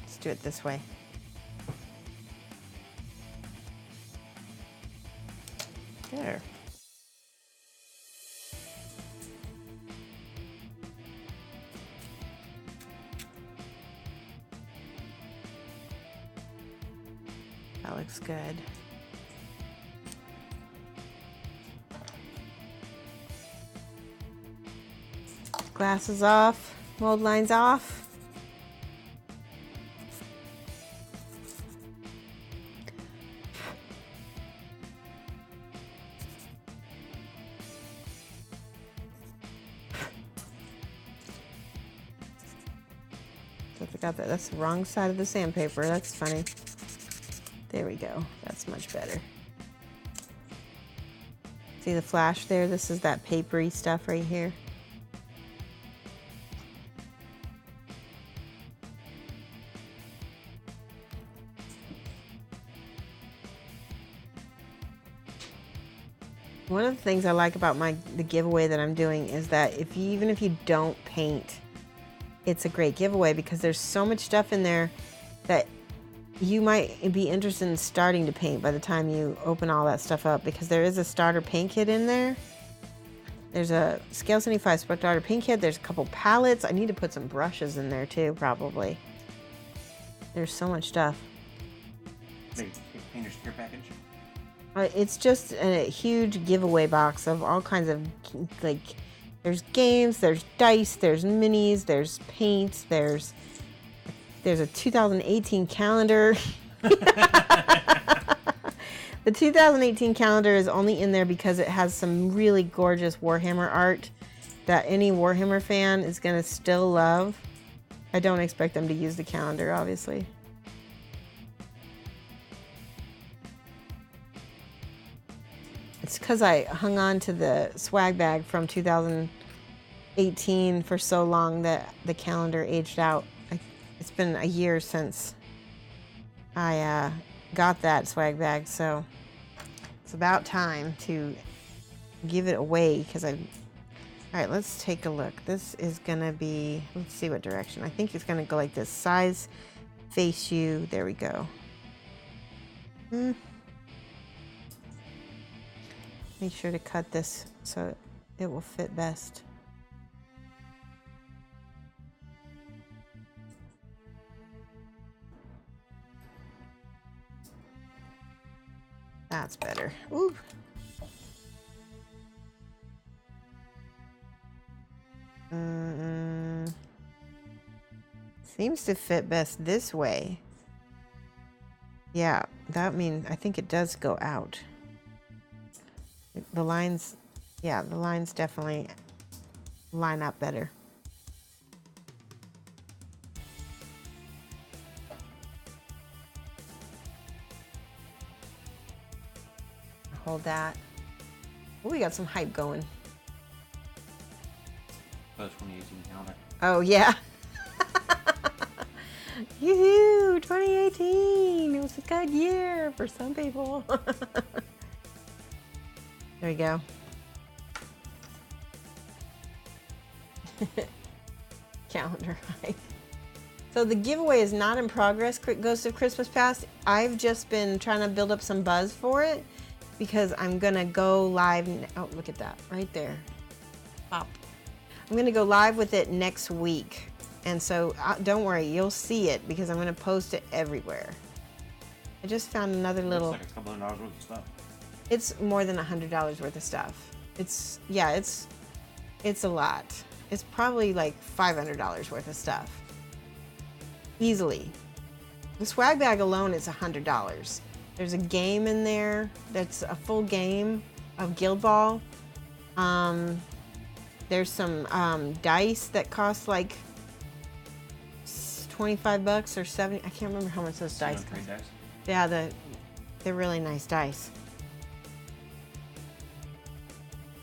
Let's do it this way. There. That looks good. Glasses off, mold lines off. I forgot that. That's the wrong side of the sandpaper. That's funny. There we go. That's much better. See the flash there? This is that papery stuff right here. One of the things I like about the giveaway that I'm doing is that even if you don't paint, it's a great giveaway because there's so much stuff in there that you might be interested in starting to paint by the time you open all that stuff up, because there is a starter paint kit in there. There's a Scale 75 starter paint kit. There's a couple palettes. I need to put some brushes in there too, probably. There's so much stuff. Painter's care package? It's just a huge giveaway box of all kinds of, like, there's games, there's dice, there's minis, there's paints, there's a 2018 calendar. The 2018 calendar is only in there because it has some really gorgeous Warhammer art that any Warhammer fan is going to still love. I don't expect them to use the calendar, obviously. It's because I hung on to the swag bag from 2018 for so long that the calendar aged out. It's been a year since I got that swag bag, so it's about time to give it away because I've... All right, let's take a look. This is gonna be, let's see what direction. I think it's gonna go like this. Size, face you, there we go. Make sure to cut this so it will fit best. That's better. Ooh. Seems to fit best this way. Yeah, that means I think it does go out. The lines, yeah, the lines definitely line up better. Hold that. Oh, we got some hype going. Post 2018 calendar. Oh, yeah. Yoo-hoo, 2018. It was a good year for some people. There we go. Calendar hype. So the giveaway is not in progress, Ghost of Christmas Past. I've just been trying to build up some buzz for it because I'm gonna go live. Oh, look at that right there. Pop. I'm gonna go live with it next week. And so don't worry, you'll see it because I'm gonna post it everywhere. I just found another little... Looks like a couple $100 worth of stuff. It's more than $100 worth of stuff. It's a lot. It's probably like $500 worth of stuff. Easily. The swag bag alone is $100. There's a game in there that's a full game of Guild Ball. There's some dice that cost like 25 bucks or 70. I can't remember how much those dice cost. Yeah, they're really nice dice.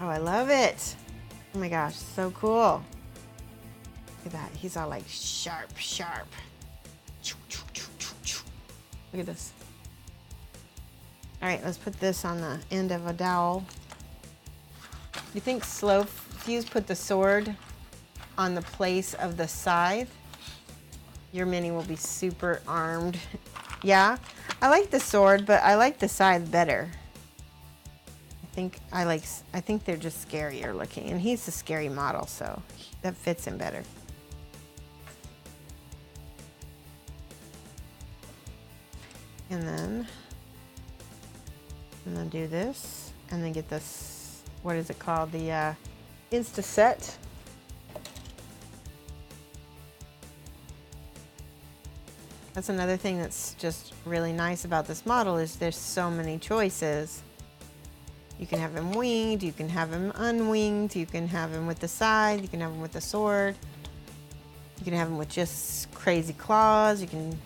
Oh, I love it. Oh my gosh, so cool. Look at that. He's all like sharp, sharp. Look at this. All right, let's put this on the end of a dowel. You think Slow Fuse put the sword on the place of the scythe? Your mini will be super armed. Yeah, I like the sword, but I like the scythe better. I think they're just scarier looking, and he's a scary model, so that fits him better. And then I'm gonna do this, and then get this, what is it called? The Insta Set. That's another thing that's just really nice about this model is there's so many choices. You can have him winged, you can have him unwinged, you can have him with the scythe, you can have him with the sword, you can have him with just crazy claws, you can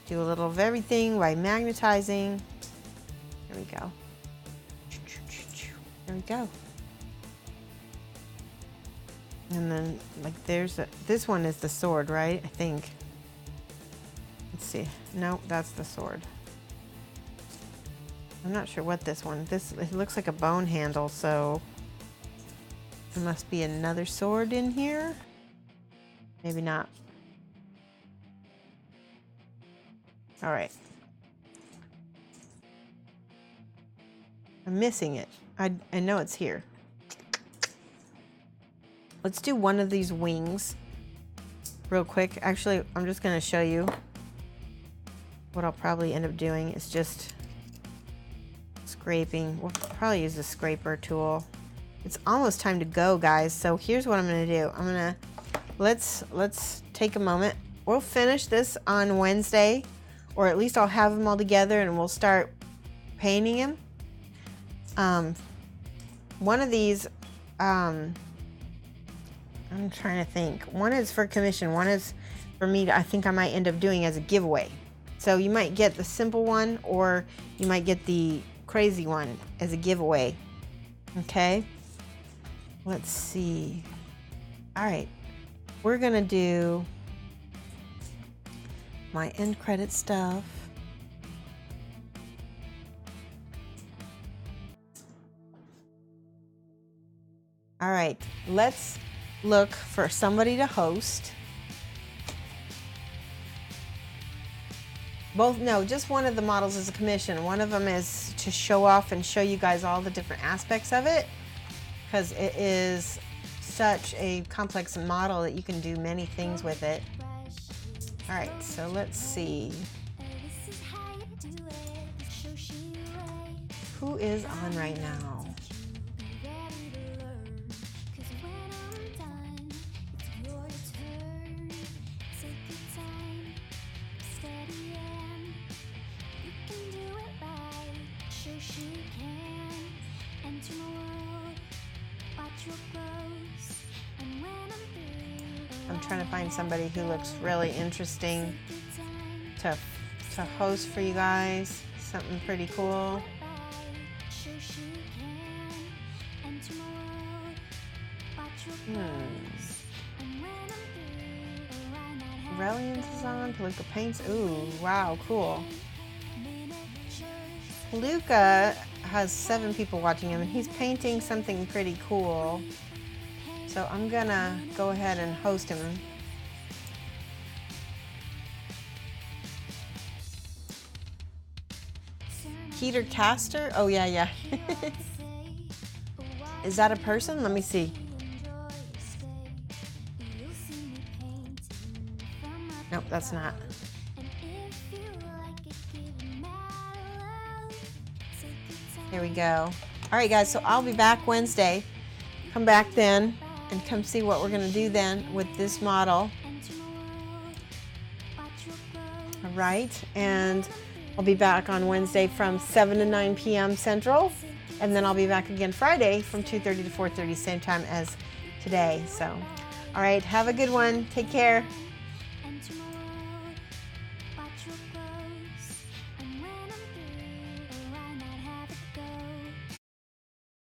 do a little of everything by magnetizing. There we go. There we go. And then like this one is the sword, right? I think. Let's see. No, that's the sword. I'm not sure what this one, it looks like a bone handle, so there must be another sword in here. Maybe not. All right, I'm missing it. I know it's here. Let's do one of these wings real quick. Actually, I'm just going to show you what I'll probably end up doing. Is just scraping. We'll probably use the scraper tool. It's almost time to go, guys. So here's what I'm going to do. I'm going to let's take a moment. We'll finish this on Wednesday, or at least I'll have them all together and we'll start painting them. One of these, I'm trying to think. One is for commission. One is for me. I think I might end up doing as a giveaway. So you might get the simple one, or you might get the crazy one as a giveaway. Okay. Let's see. All right. We're gonna do my end credit stuff. All right, let's look for somebody to host. Just one of the models is a commission. One of them is to show off and show you guys all the different aspects of it, because it is such a complex model that you can do many things with it. All right, so let's see. Who is on right now? I'm trying to find somebody who looks really interesting to host for you guys. Something pretty cool. Virulence is on. Palooka paints. Ooh, wow, cool. Palooka has 7 people watching him, and he's painting something pretty cool. So I'm gonna go ahead and host him. Peter Caster? Oh yeah. Is that a person? Let me see. Nope, that's not. Here we go. All right, guys, so I'll be back Wednesday. Come back then and come see what we're gonna do then with this model. All right, and I'll be back on Wednesday from 7 to 9 p.m. Central, and then I'll be back again Friday from 2:30 to 4:30, same time as today. So, all right, have a good one. Take care.